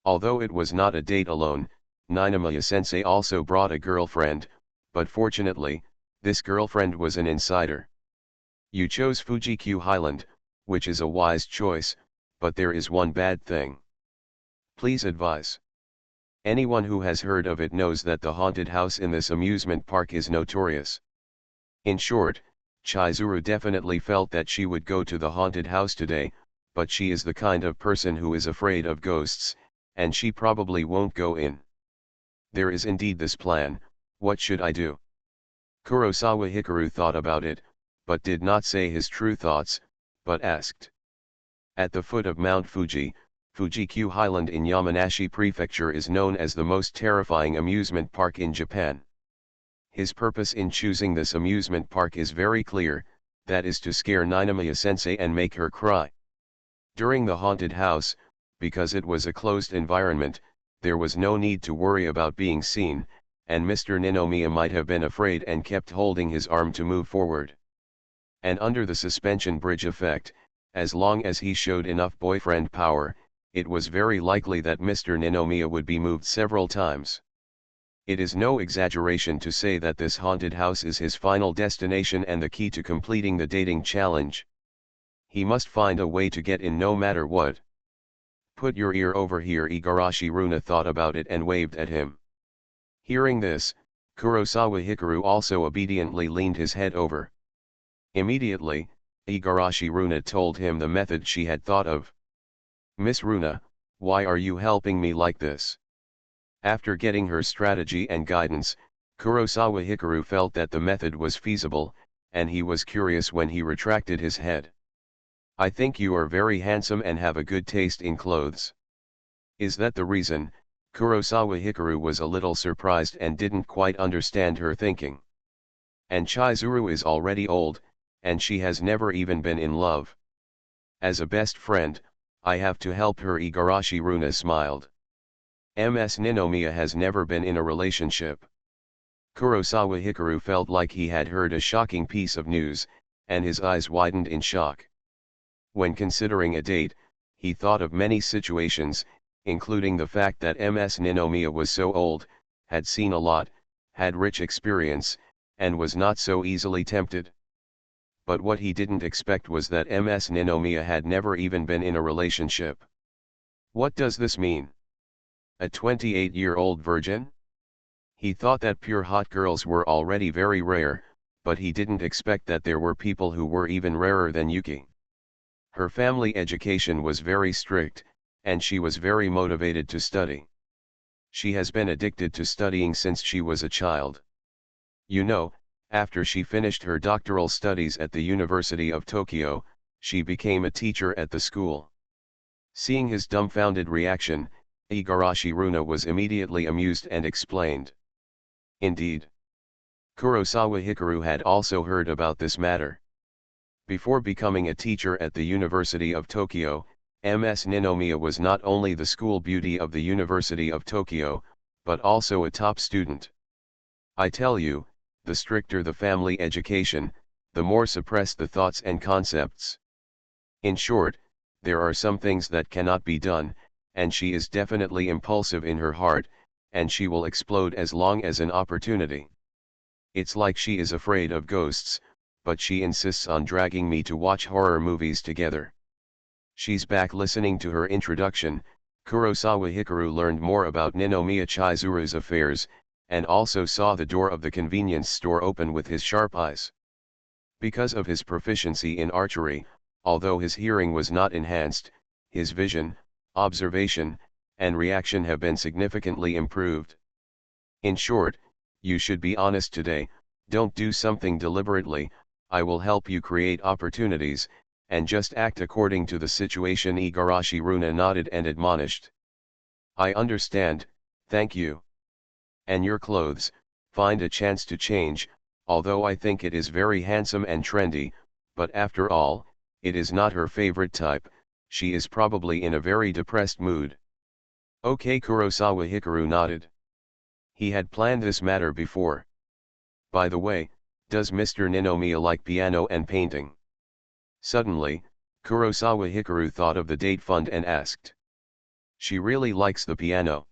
Although it was not a date alone, Ninomiya-sensei also brought a girlfriend, but fortunately, this girlfriend was an insider. You chose Fuji-Q Highland, which is a wise choice, but there is one bad thing. Please advise. Anyone who has heard of it knows that the haunted house in this amusement park is notorious. In short, Chizuru definitely felt that she would go to the haunted house today, but she is the kind of person who is afraid of ghosts, and she probably won't go in. There is indeed this plan. What should I do? Kurosawa Hikaru thought about it, but did not say his true thoughts, but asked. At the foot of Mount Fuji, Fuji-Q Highland in Yamanashi Prefecture is known as the most terrifying amusement park in Japan. His purpose in choosing this amusement park is very clear, that is to scare Ninomiya-sensei and make her cry. During the haunted house, because it was a closed environment, there was no need to worry about being seen, and Mr. Ninomiya might have been afraid and kept holding his arm to move forward. And under the suspension bridge effect, as long as he showed enough boyfriend power, it was very likely that Mr. Ninomiya would be moved several times. It is no exaggeration to say that this haunted house is his final destination and the key to completing the dating challenge. He must find a way to get in no matter what. Put your ear over here. Igarashi Runa thought about it and waved at him. Hearing this, Kurosawa Hikaru also obediently leaned his head over. Immediately, Igarashi Runa told him the method she had thought of. Miss Runa, why are you helping me like this? After getting her strategy and guidance, Kurosawa Hikaru felt that the method was feasible, and he was curious when he retracted his head. I think you are very handsome and have a good taste in clothes. Is that the reason? Kurosawa Hikaru was a little surprised and didn't quite understand her thinking. And Chizuru is already old, and she has never even been in love. As a best friend, I have to help her. Igarashi Runa smiled. Ms. Ninomiya has never been in a relationship. Kurosawa Hikaru felt like he had heard a shocking piece of news, and his eyes widened in shock. When considering a date, he thought of many situations, including the fact that Ms. Ninomiya was so old, had seen a lot, had rich experience, and was not so easily tempted. But what he didn't expect was that Ms. Ninomiya had never even been in a relationship. What does this mean? A 28-year-old virgin? He thought that pure hot girls were already very rare, but he didn't expect that there were people who were even rarer than Yuki. Her family education was very strict, and she was very motivated to study. She has been addicted to studying since she was a child. You know, after she finished her doctoral studies at the University of Tokyo, she became a teacher at the school. Seeing his dumbfounded reaction, Igarashi Runa was immediately amused and explained. Indeed. Kurosawa Hikaru had also heard about this matter. Before becoming a teacher at the University of Tokyo, Ms. Ninomiya was not only the school beauty of the University of Tokyo, but also a top student. I tell you, the stricter the family education, the more suppressed the thoughts and concepts. In short, there are some things that cannot be done, and she is definitely impulsive in her heart, and she will explode as long as an opportunity. It's like she is afraid of ghosts, but she insists on dragging me to watch horror movies together. She's back. Listening to her introduction, Kurosawa Hikaru learned more about Ninomiya Chizuru's affairs, and also saw the door of the convenience store open with his sharp eyes. Because of his proficiency in archery, although his hearing was not enhanced, his vision, observation, and reaction have been significantly improved. In short, you should be honest today, don't do something deliberately, I will help you create opportunities, and just act according to the situation. Igarashi Runa nodded and admonished. I understand, thank you. And your clothes, find a chance to change, although I think it is very handsome and trendy, but after all, it is not her favorite type, she is probably in a very depressed mood. Okay. Kurosawa Hikaru nodded. He had planned this matter before. By the way, does Mr. Ninomiya like piano and painting? Suddenly, Kurosawa Hikaru thought of the date fund and asked. She really likes the piano.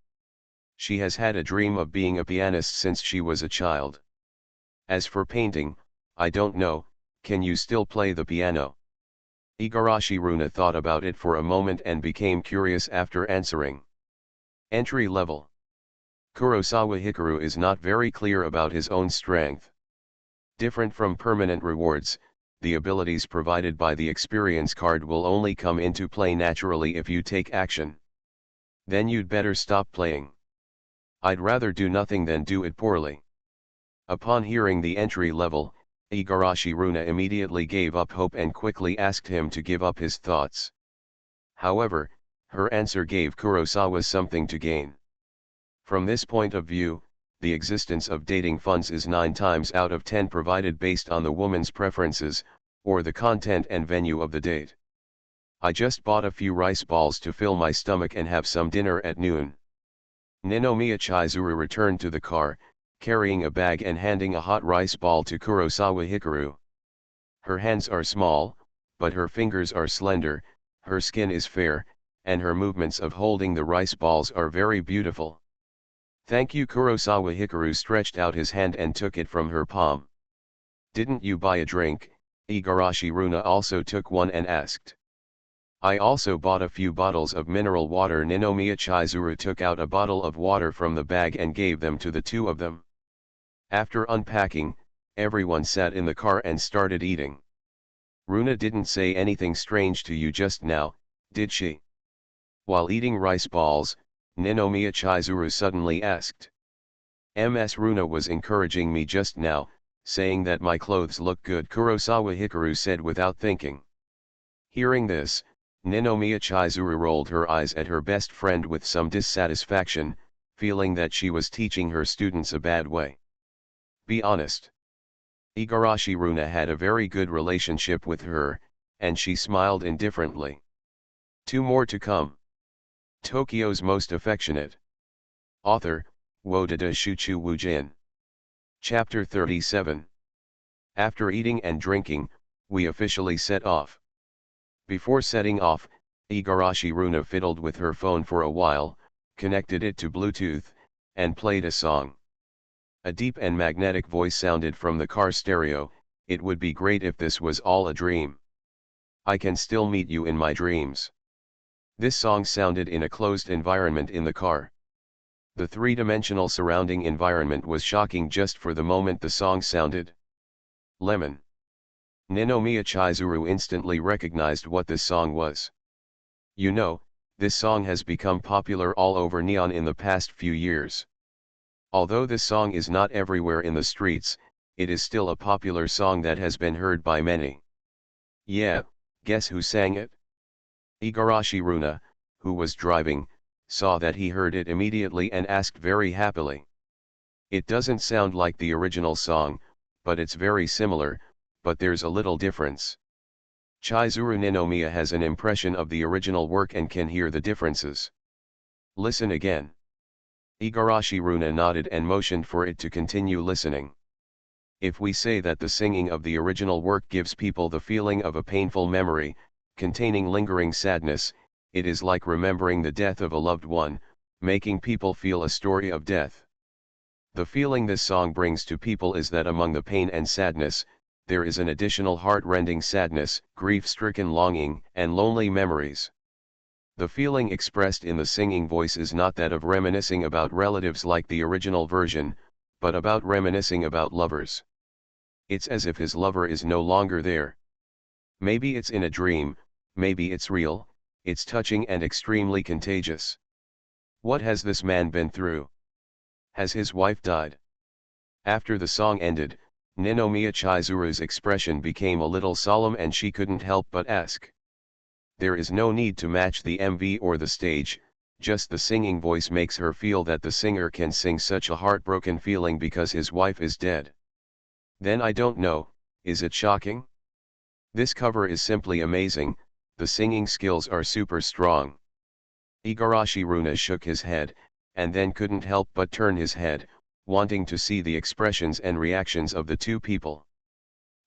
She has had a dream of being a pianist since she was a child. As for painting, I don't know, can you still play the piano? Igarashi Runa thought about it for a moment and became curious after answering. Entry level. Kurosawa Hikaru is not very clear about his own strength. Different from permanent rewards, the abilities provided by the experience card will only come into play naturally if you take action. Then you'd better stop playing. I'd rather do nothing than do it poorly. Upon hearing the entry level, Igarashi Runa immediately gave up hope and quickly asked him to give up his thoughts. However, her answer gave Kurosawa something to gain. From this point of view, the existence of dating funds is 9 times out of 10 provided based on the woman's preferences, or the content and venue of the date. I just bought a few rice balls to fill my stomach and have some dinner at noon. Ninomiya Chizuru returned to the car, carrying a bag and handing a hot rice ball to Kurosawa Hikaru. Her hands are small, but her fingers are slender, her skin is fair, and her movements of holding the rice balls are very beautiful. Thank you. Kurosawa Hikaru stretched out his hand and took it from her palm. Didn't you buy a drink? Igarashi Runa also took one and asked. I also bought a few bottles of mineral water. Ninomiya Chizuru took out a bottle of water from the bag and gave them to the two of them. After unpacking, everyone sat in the car and started eating. Runa didn't say anything strange to you just now, did she? While eating rice balls, Ninomiya Chizuru suddenly asked. Ms. Runa was encouraging me just now, saying that my clothes look good, Kurosawa Hikaru said without thinking. Hearing this, Ninomiya Chizuru rolled her eyes at her best friend with some dissatisfaction, feeling that she was teaching her students a bad way. Be honest. Igarashi Runa had a very good relationship with her, and she smiled indifferently. Two more to come. Tokyo's Most Affectionate. Author, Wodada Shuchu Wujin. Chapter 37. After eating and drinking, we officially set off. Before setting off, Igarashi Runa fiddled with her phone for a while, connected it to Bluetooth, and played a song. A deep and magnetic voice sounded from the car stereo. It would be great if this was all a dream. I can still meet you in my dreams. This song sounded in a closed environment in the car. The three-dimensional surrounding environment was shocking just for the moment the song sounded. Lemon. Ninomiya Chizuru instantly recognized what this song was. You know, this song has become popular all over Neon in the past few years. Although this song is not everywhere in the streets, it is still a popular song that has been heard by many. Yeah, guess who sang it? Igarashi Runa, who was driving, saw that he heard it immediately and asked very happily. It doesn't sound like the original song, but it's very similar, but there's a little difference. Chizuru Ninomiya has an impression of the original work and can hear the differences. Listen again. Igarashi Runa nodded and motioned for it to continue listening. If we say that the singing of the original work gives people the feeling of a painful memory, containing lingering sadness, it is like remembering the death of a loved one, making people feel a story of death. The feeling this song brings to people is that among the pain and sadness, there is an additional heart-rending sadness, grief-stricken longing, and lonely memories. The feeling expressed in the singing voice is not that of reminiscing about relatives like the original version, but about reminiscing about lovers. It's as if his lover is no longer there. Maybe it's in a dream, maybe it's real, it's touching and extremely contagious. What has this man been through? Has his wife died? After the song ended, Ninomiya Chizuru's expression became a little solemn and she couldn't help but ask. There is no need to match the MV or the stage, just the singing voice makes her feel that the singer can sing such a heartbroken feeling because his wife is dead. Then I don't know, is it shocking? This cover is simply amazing, the singing skills are super strong. Igarashi Runa shook his head, and then couldn't help but turn his head, wanting to see the expressions and reactions of the two people.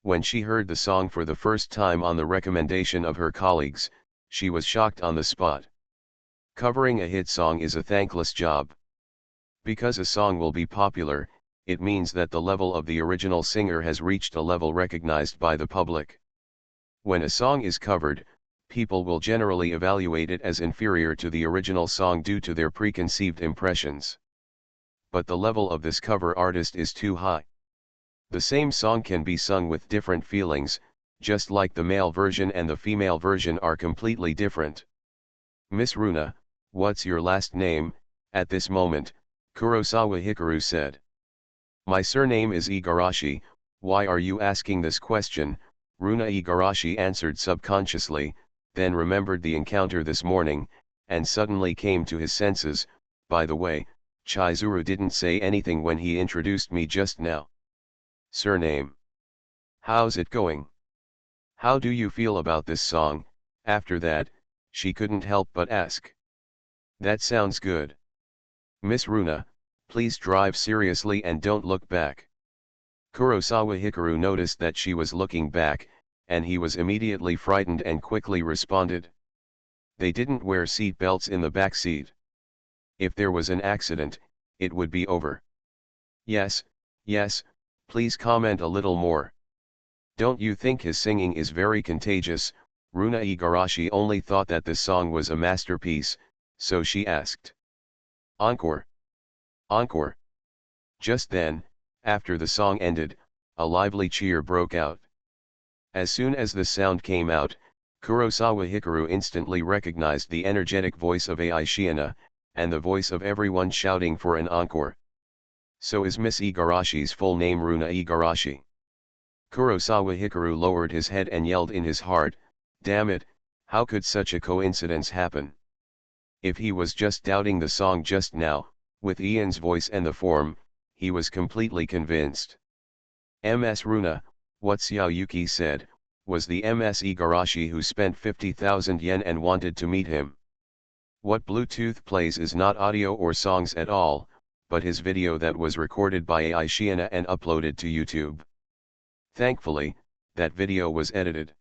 When she heard the song for the first time on the recommendation of her colleagues, she was shocked on the spot. Covering a hit song is a thankless job. Because a song will be popular, it means that the level of the original singer has reached a level recognized by the public. When a song is covered, people will generally evaluate it as inferior to the original song due to their preconceived impressions. But the level of this cover artist is too high. The same song can be sung with different feelings, just like the male version and the female version are completely different. Miss Runa, what's your last name? At this moment, Kurosawa Hikaru said. My surname is Igarashi. Why are you asking this question? Runa Igarashi answered subconsciously, then remembered the encounter this morning, and suddenly came to his senses. By the way, Chizuru didn't say anything when he introduced me just now. Surname. How's it going? How do you feel about this song? After that, she couldn't help but ask. That sounds good. Miss Runa, please drive seriously and don't look back. Kurosawa Hikaru noticed that she was looking back, and he was immediately frightened and quickly responded. They didn't wear seat belts in the back seat. If there was an accident, it would be over. Yes, yes, please comment a little more. Don't you think his singing is very contagious? Runa Igarashi only thought that this song was a masterpiece, so she asked. Encore! Encore! Just then, after the song ended, a lively cheer broke out. As soon as the sound came out, Kurosawa Hikaru instantly recognized the energetic voice of Ai Shiina, and the voice of everyone shouting for an encore. So is Miss Igarashi's full name Runa Igarashi? Kurosawa Hikaru lowered his head and yelled in his heart, damn it, how could such a coincidence happen? If he was just doubting the song just now, with Ian's voice and the form, he was completely convinced. Ms. Runa, what Xiao Yuki said, was the MS Igarashi who spent 50,000 yen and wanted to meet him. What Bluetooth plays is not audio or songs at all, but his video that was recorded by AI Shiina and uploaded to YouTube. Thankfully, that video was edited.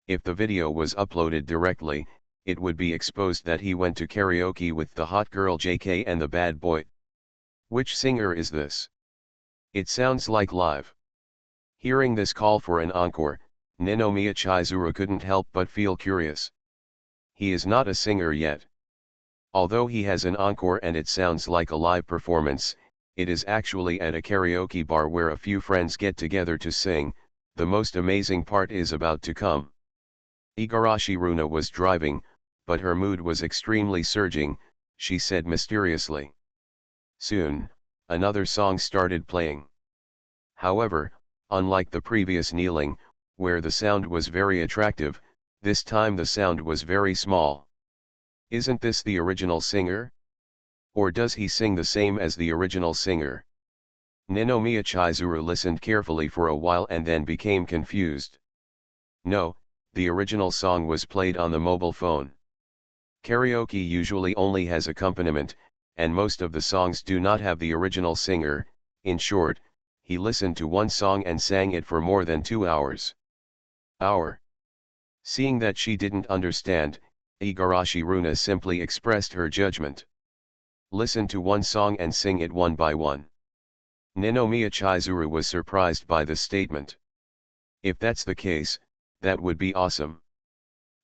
If the video was uploaded directly, it would be exposed that he went to karaoke with the hot girl JK and the bad boy. Which singer is this? It sounds like live. Hearing this call for an encore, Ninomiya Chizuru couldn't help but feel curious. He is not a singer yet. Although he has an encore and it sounds like a live performance, it is actually at a karaoke bar where a few friends get together to sing. The most amazing part is about to come. Igarashi Runa was driving, but her mood was extremely surging, she said mysteriously. Soon, another song started playing. However, unlike the previous kneeling, where the sound was very attractive, this time the sound was very small. Isn't this the original singer? Or does he sing the same as the original singer? Ninomiya Chizuru listened carefully for a while and then became confused. No, the original song was played on the mobile phone. Karaoke usually only has accompaniment, and most of the songs do not have the original singer. In short, he listened to one song and sang it for more than 2 hours. Seeing that she didn't understand, Igarashi Runa simply expressed her judgment. Listen to one song and sing it one by one. Ninomiya Chizuru was surprised by this statement. If that's the case, that would be awesome.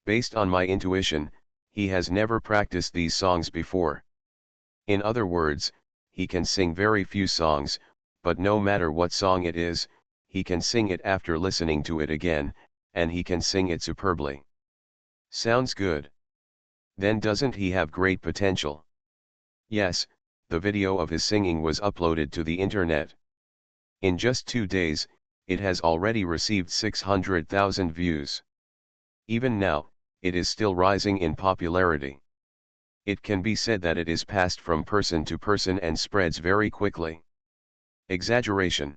Based on my intuition, he has never practiced these songs before. In other words, he can sing very few songs, but no matter what song it is, he can sing it after listening to it again, and he can sing it superbly. Sounds good. Then doesn't he have great potential? Yes, the video of his singing was uploaded to the internet. In just 2 days, it has already received 600,000 views. Even now, it is still rising in popularity. It can be said that it is passed from person to person and spreads very quickly. Exaggeration.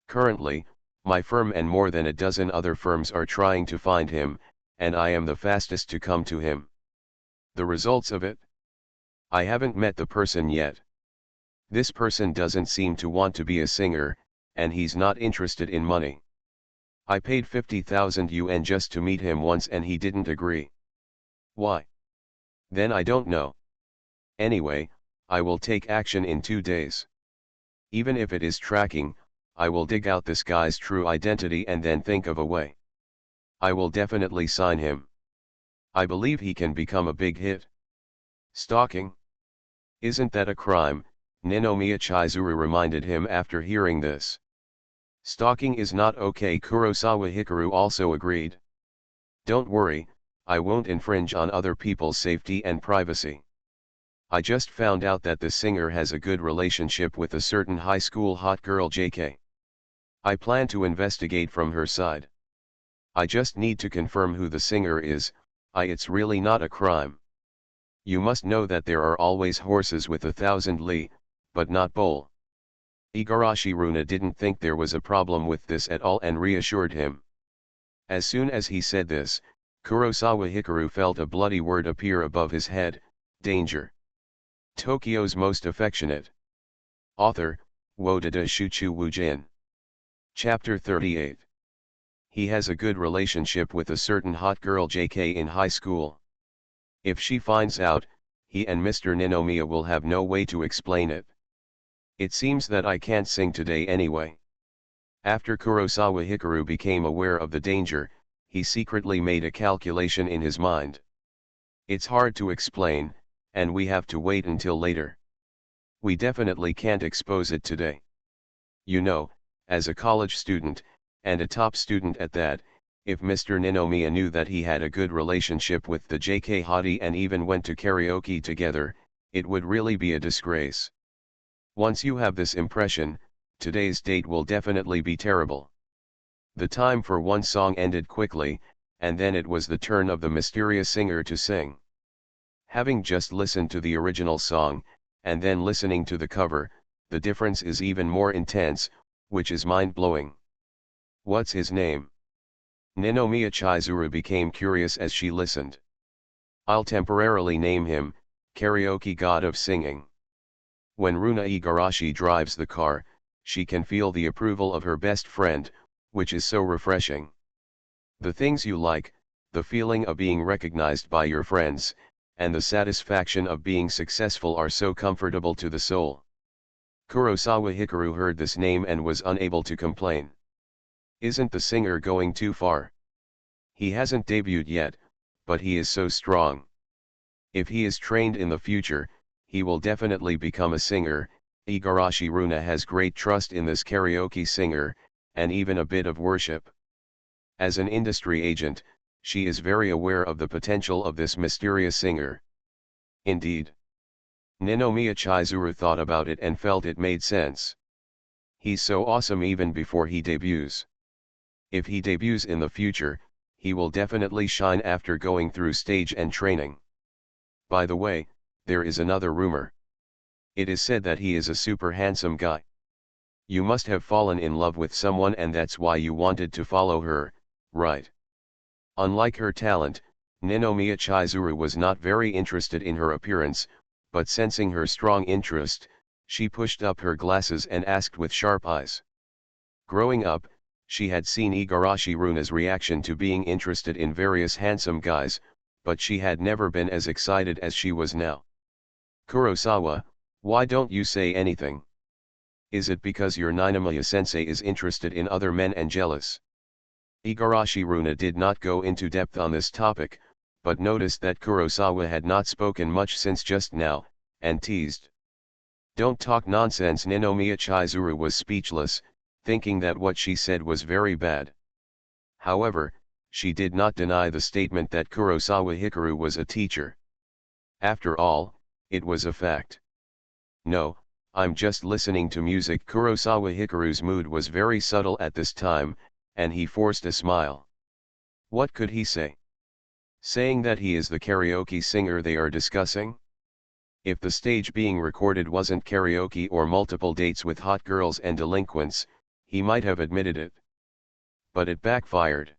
Currently, my firm and more than a dozen other firms are trying to find him, and I am the fastest to come to him. The results of it? I haven't met the person yet. This person doesn't seem to want to be a singer, and he's not interested in money. I paid 50,000 yuan just to meet him once and he didn't agree. Why? Then I don't know. Anyway, I will take action in 2 days. Even if it is tracking, I will dig out this guy's true identity and then think of a way. I will definitely sign him. I believe he can become a big hit. Stalking? Isn't that a crime? Ninomiya Chizuru reminded him after hearing this. Stalking is not okay, Kurosawa Hikaru also agreed. Don't worry, I won't infringe on other people's safety and privacy. I just found out that the singer has a good relationship with a certain high school hot girl JK. I plan to investigate from her side. I just need to confirm who the singer is. It's really not a crime. You must know that there are always horses with 1,000 li, but not bull. Igarashi Runa didn't think there was a problem with this at all and reassured him. As soon as he said this, Kurosawa Hikaru felt a bloody word appear above his head: danger. Tokyo's Most Affectionate. Author, Wodada Shuchu Wujin. Chapter 38. He has a good relationship with a certain hot girl JK in high school. If she finds out, he and Mr. Ninomiya will have no way to explain it. It seems that I can't sing today anyway. After Kurosawa Hikaru became aware of the danger, he secretly made a calculation in his mind. It's hard to explain, and we have to wait until later. We definitely can't expose it today. You know, as a college student, and a top student at that, if Mr. Ninomiya knew that he had a good relationship with the JK hottie and even went to karaoke together, it would really be a disgrace. Once you have this impression, today's date will definitely be terrible. The time for one song ended quickly, and then it was the turn of the mysterious singer to sing. Having just listened to the original song, and then listening to the cover, the difference is even more intense, which is mind-blowing. What's his name? Ninomiya Chizuru became curious as she listened. I'll temporarily name him, karaoke god of singing. When Runa Igarashi drives the car, she can feel the approval of her best friend, which is so refreshing. The things you like, the feeling of being recognized by your friends, and the satisfaction of being successful are so comfortable to the soul. Kurosawa Hikaru heard this name and was unable to complain. Isn't the singer going too far? He hasn't debuted yet, but he is so strong. If he is trained in the future, he will definitely become a singer. Igarashi Runa has great trust in this karaoke singer, and even a bit of worship. As an industry agent, she is very aware of the potential of this mysterious singer. Indeed. Ninomiya Chizuru thought about it and felt it made sense. He's so awesome even before he debuts. If he debuts in the future, he will definitely shine after going through stage and training. By the way, there is another rumor. It is said that he is a super handsome guy. You must have fallen in love with someone and that's why you wanted to follow her, right? Unlike her talent, Ninomiya Chizuru was not very interested in her appearance, but sensing her strong interest, she pushed up her glasses and asked with sharp eyes. Growing up, she had seen Igarashi Runa's reaction to being interested in various handsome guys, but she had never been as excited as she was now. Kurosawa, why don't you say anything? Is it because your Ninomiya-sensei is interested in other men and jealous? Igarashi Runa did not go into depth on this topic, but noticed that Kurosawa had not spoken much since just now, and teased. Don't talk nonsense. Ninomiya Chizuru was speechless, thinking that what she said was very bad. However, she did not deny the statement that Kurosawa Hikaru was a teacher. After all, it was a fact. No, I'm just listening to music. Kurosawa Hikaru's mood was very subtle at this time, and he forced a smile. What could he say? Saying that he is the karaoke singer they are discussing? If the stage being recorded wasn't karaoke or multiple dates with hot girls and delinquents, he might have admitted it. But it backfired.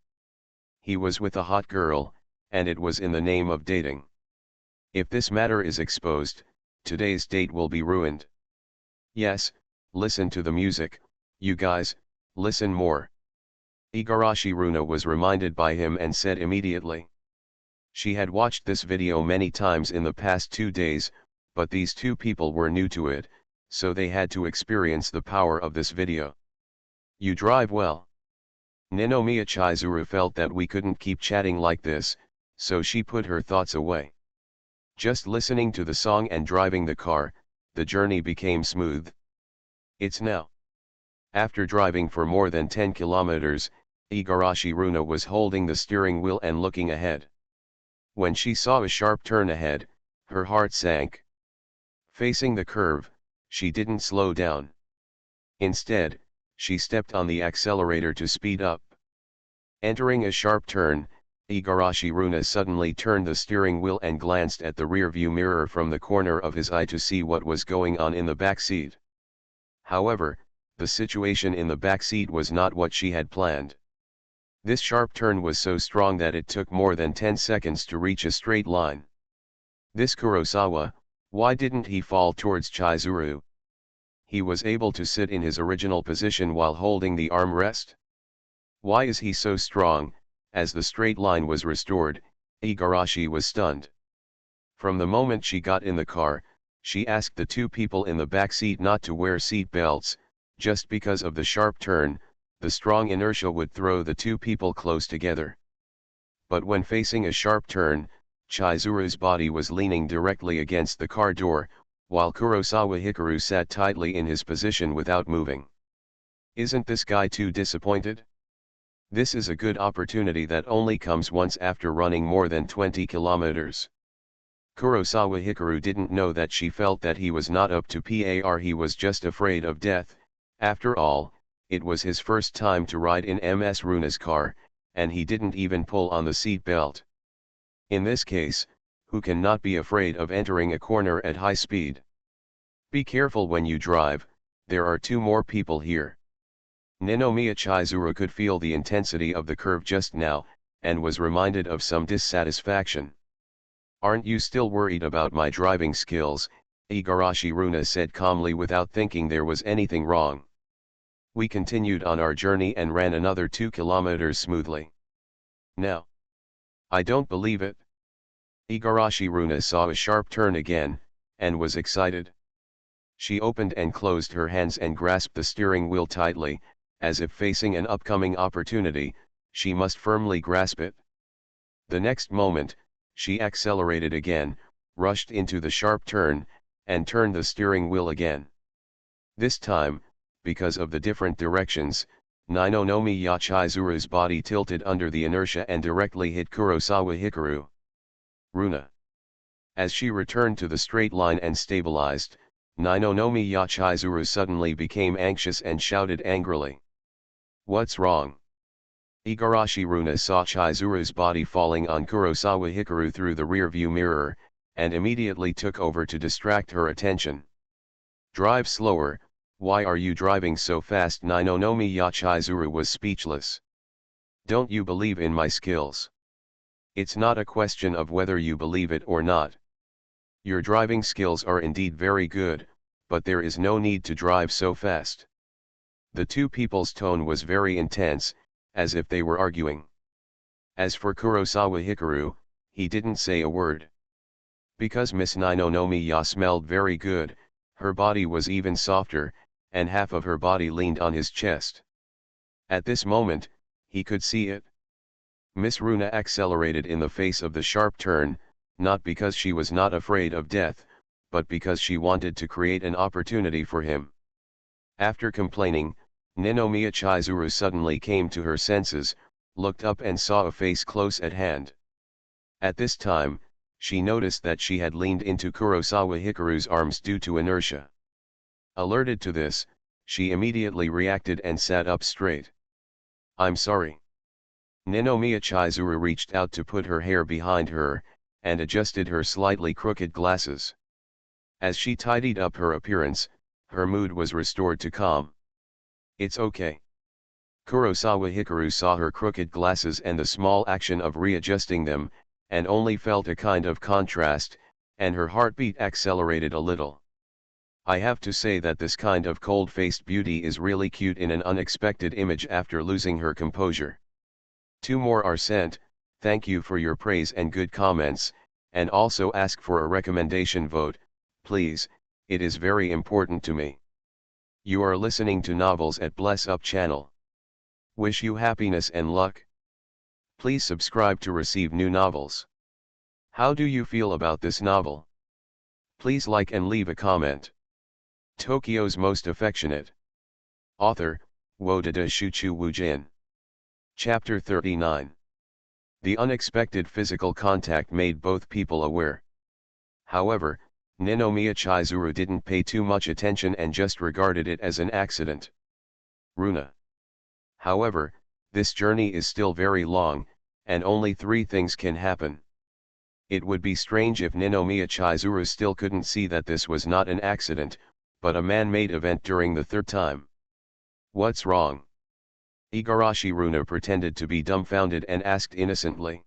He was with a hot girl, and it was in the name of dating. If this matter is exposed, today's date will be ruined. Yes, listen to the music, you guys, listen more. Igarashi Runa was reminded by him and said immediately. She had watched this video many times in the past 2 days, but these two people were new to it, so they had to experience the power of this video. You drive well. Ninomiya Chizuru felt that we couldn't keep chatting like this, so she put her thoughts away. Just listening to the song and driving the car, the journey became smooth. It's now. After driving for more than 10 kilometers, Igarashi Runa was holding the steering wheel and looking ahead. When she saw a sharp turn ahead, her heart sank. Facing the curve, she didn't slow down. Instead, she stepped on the accelerator to speed up. Entering a sharp turn, Igarashi Runa suddenly turned the steering wheel and glanced at the rearview mirror from the corner of his eye to see what was going on in the back seat. However, the situation in the back seat was not what she had planned. This sharp turn was so strong that it took more than 10 seconds to reach a straight line. This Kurosawa, why didn't he fall towards Chizuru? He was able to sit in his original position while holding the armrest. Why is he so strong? As the straight line was restored, Igarashi was stunned. From the moment she got in the car, she asked the two people in the back seat not to wear seat belts, just because of the sharp turn. The strong inertia would throw the two people close together. But when facing a sharp turn, Chizuru's body was leaning directly against the car door, while Kurosawa Hikaru sat tightly in his position without moving. Isn't this guy too disappointed? This is a good opportunity that only comes once after running more than 20 kilometers. Kurosawa Hikaru didn't know that she felt that he was not up to par. He was just afraid of death. After all, it was his first time to ride in Ms. Runa's car, and he didn't even pull on the seat belt. In this case, who can not be afraid of entering a corner at high speed? Be careful when you drive, there are two more people here. Ninomiya Chizuru could feel the intensity of the curve just now, and was reminded of some dissatisfaction. "Aren't you still worried about my driving skills?" Igarashi Runa said calmly without thinking there was anything wrong. We continued on our journey and ran another 2 kilometers smoothly. "Now, I don't believe it." Igarashi Runa saw a sharp turn again, and was excited. She opened and closed her hands and grasped the steering wheel tightly, as if facing an upcoming opportunity, she must firmly grasp it. The next moment, she accelerated again, rushed into the sharp turn, and turned the steering wheel again. This time, because of the different directions, Ninomiya Chizuru's body tilted under the inertia and directly hit Kurosawa Hikaru. Runa. As she returned to the straight line and stabilized, Ninomiya Chizuru suddenly became anxious and shouted angrily. "What's wrong?" Igarashi Runa saw Chizuru's body falling on Kurosawa Hikaru through the rearview mirror, and immediately took over to distract her attention. "Drive slower, why are you driving so fast?" Ninomiya Chizuru was speechless. "Don't you believe in my skills?" "It's not a question of whether you believe it or not. Your driving skills are indeed very good, but there is no need to drive so fast." The two people's tone was very intense, as if they were arguing. As for Kurosawa Hikaru, he didn't say a word. Because Miss Ninomiya smelled very good, her body was even softer, and half of her body leaned on his chest. At this moment, he could see it. Miss Runa accelerated in the face of the sharp turn, not because she was not afraid of death, but because she wanted to create an opportunity for him. After complaining, Ninomiya Chizuru suddenly came to her senses, looked up and saw a face close at hand. At this time, she noticed that she had leaned into Kurosawa Hikaru's arms due to inertia. Alerted to this, she immediately reacted and sat up straight. "I'm sorry." Ninomiya Chizuru reached out to put her hair behind her, and adjusted her slightly crooked glasses. As she tidied up her appearance, her mood was restored to calm. "It's okay." Kurosawa Hikaru saw her crooked glasses and the small action of readjusting them, and only felt a kind of contrast, and her heartbeat accelerated a little. "I have to say that this kind of cold-faced beauty is really cute in an unexpected image after losing her composure." 2 more are sent, "Thank you for your praise and good comments, and also ask for a recommendation vote, please, it is very important to me. You are listening to Novels at Bless Up channel. Wish you happiness and luck. Please subscribe to receive new novels. How do you feel about this novel? Please like and leave a comment." Tokyo's Most Affectionate. Author, Wodada Shuchu Wujin. Chapter 39. The unexpected physical contact made both people aware. However, Ninomiya Chizuru didn't pay too much attention and just regarded it as an accident. Runa. However, this journey is still very long, and only 3 things can happen. It would be strange if Ninomiya Chizuru still couldn't see that this was not an accident, but a man-made event during the 3rd time. "What's wrong?" Igarashi Runa pretended to be dumbfounded and asked innocently.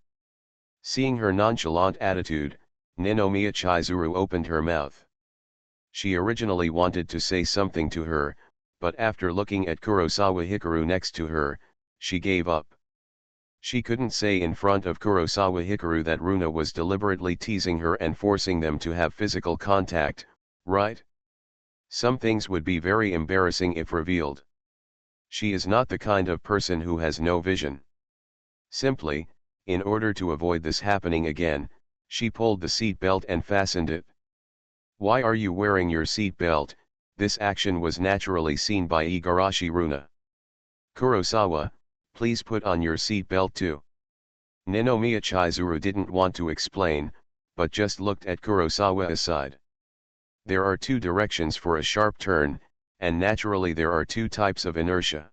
Seeing her nonchalant attitude, Ninomiya Chizuru opened her mouth. She originally wanted to say something to her, but after looking at Kurosawa Hikaru next to her, she gave up. She couldn't say in front of Kurosawa Hikaru that Runa was deliberately teasing her and forcing them to have physical contact, right? Some things would be very embarrassing if revealed. She is not the kind of person who has no vision. Simply, in order to avoid this happening again, she pulled the seat belt and fastened it. "Why are you wearing your seat belt?" This action was naturally seen by Igarashi Runa. "Kurosawa, please put on your seat belt too." Ninomiya Chizuru didn't want to explain, but just looked at Kurosawa aside. There are 2 directions for a sharp turn, and naturally there are 2 types of inertia.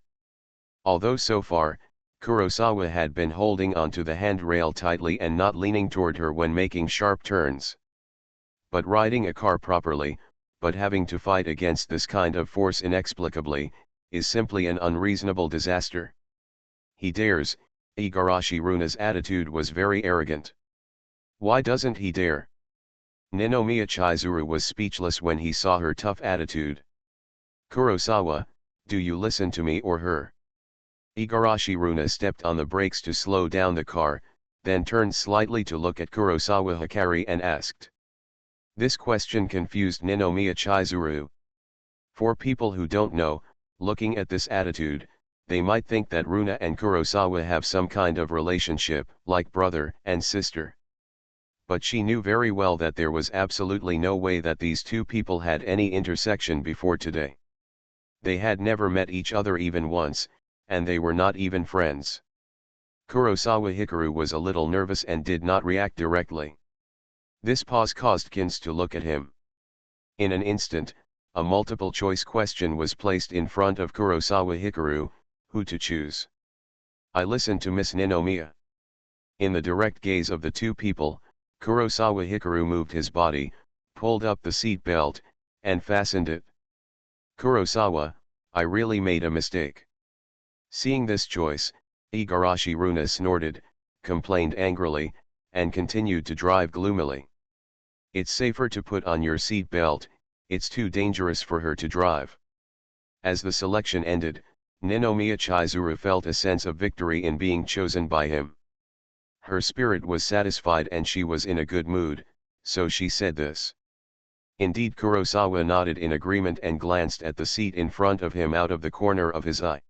Although so far, Kurosawa had been holding onto the handrail tightly and not leaning toward her when making sharp turns. But riding a car properly, but having to fight against this kind of force inexplicably, is simply an unreasonable disaster. He dares. Igarashi Runa's attitude was very arrogant. Why doesn't he dare? Ninomiya Chizuru was speechless when he saw her tough attitude. Kurosawa, do you listen to me or her? Igarashi Runa stepped on the brakes to slow down the car, then turned slightly to look at Kurosawa Hikari and asked. This question confused Ninomiya Chizuru. For people who don't know, looking at this attitude, they might think that Runa and Kurosawa have some kind of relationship, like brother and sister. But she knew very well that there was absolutely no way that these two people had any intersection before today. They had never met each other even once, and they were not even friends. Kurosawa Hikaru was a little nervous and did not react directly. This pause caused Kins to look at him. In an instant, a multiple-choice question was placed in front of Kurosawa Hikaru, who to choose. I listened to Miss Ninomiya. In the direct gaze of the two people, Kurosawa Hikaru moved his body, pulled up the seat belt, and fastened it. Kurosawa, I really made a mistake. Seeing this choice, Igarashi Runa snorted, complained angrily, and continued to drive gloomily. It's safer to put on your seat belt, it's too dangerous for her to drive. As the selection ended, Ninomiya Chizuru felt a sense of victory in being chosen by him. Her spirit was satisfied and she was in a good mood, so she said this. Indeed, Kurosawa nodded in agreement and glanced at the seat in front of him out of the corner of his eye.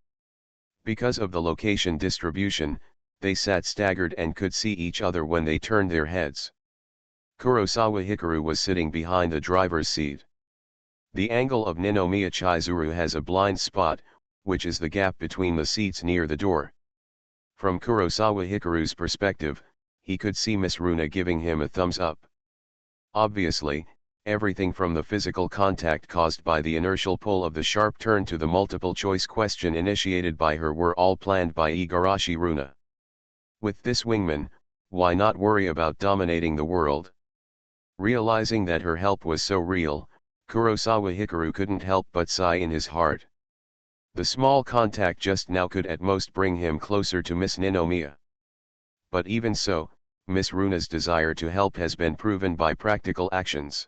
Because of the location distribution, they sat staggered and could see each other when they turned their heads. Kurosawa Hikaru was sitting behind the driver's seat. The angle of Ninomiya Chizuru has a blind spot, which is the gap between the seats near the door. From Kurosawa Hikaru's perspective, he could see Miss Runa giving him a thumbs up. Obviously, everything from the physical contact caused by the inertial pull of the sharp turn to the multiple-choice question initiated by her were all planned by Igarashi Runa. With this wingman, why not worry about dominating the world? Realizing that her help was so real, Kurosawa Hikaru couldn't help but sigh in his heart. The small contact just now could at most bring him closer to Miss Ninomiya. But even so, Miss Runa's desire to help has been proven by practical actions.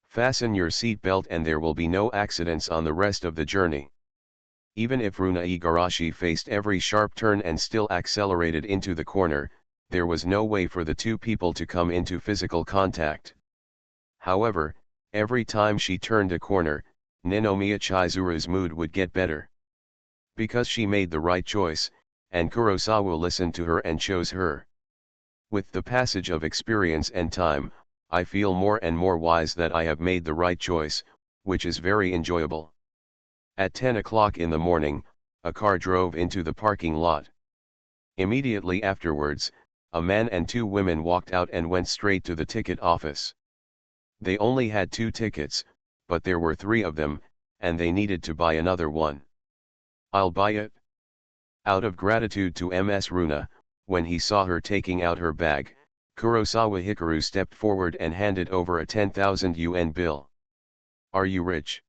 Fasten your seat belt and there will be no accidents on the rest of the journey. Even if Runa Igarashi faced every sharp turn and still accelerated into the corner, there was no way for the two people to come into physical contact. However, every time she turned a corner, Ninomiya Chizuru's mood would get better. Because she made the right choice, and Kurosawa listened to her and chose her. With the passage of experience and time, I feel more and more wise that I have made the right choice, which is very enjoyable. At 10 o'clock in the morning, a car drove into the parking lot. Immediately afterwards, a man and two women walked out and went straight to the ticket office. They only had 2 tickets, but there were 3 of them, and they needed to buy another one. I'll buy it. Out of gratitude to Ms. Runa, when he saw her taking out her bag, Kurosawa Hikaru stepped forward and handed over a 10,000 yuan bill. Are you rich?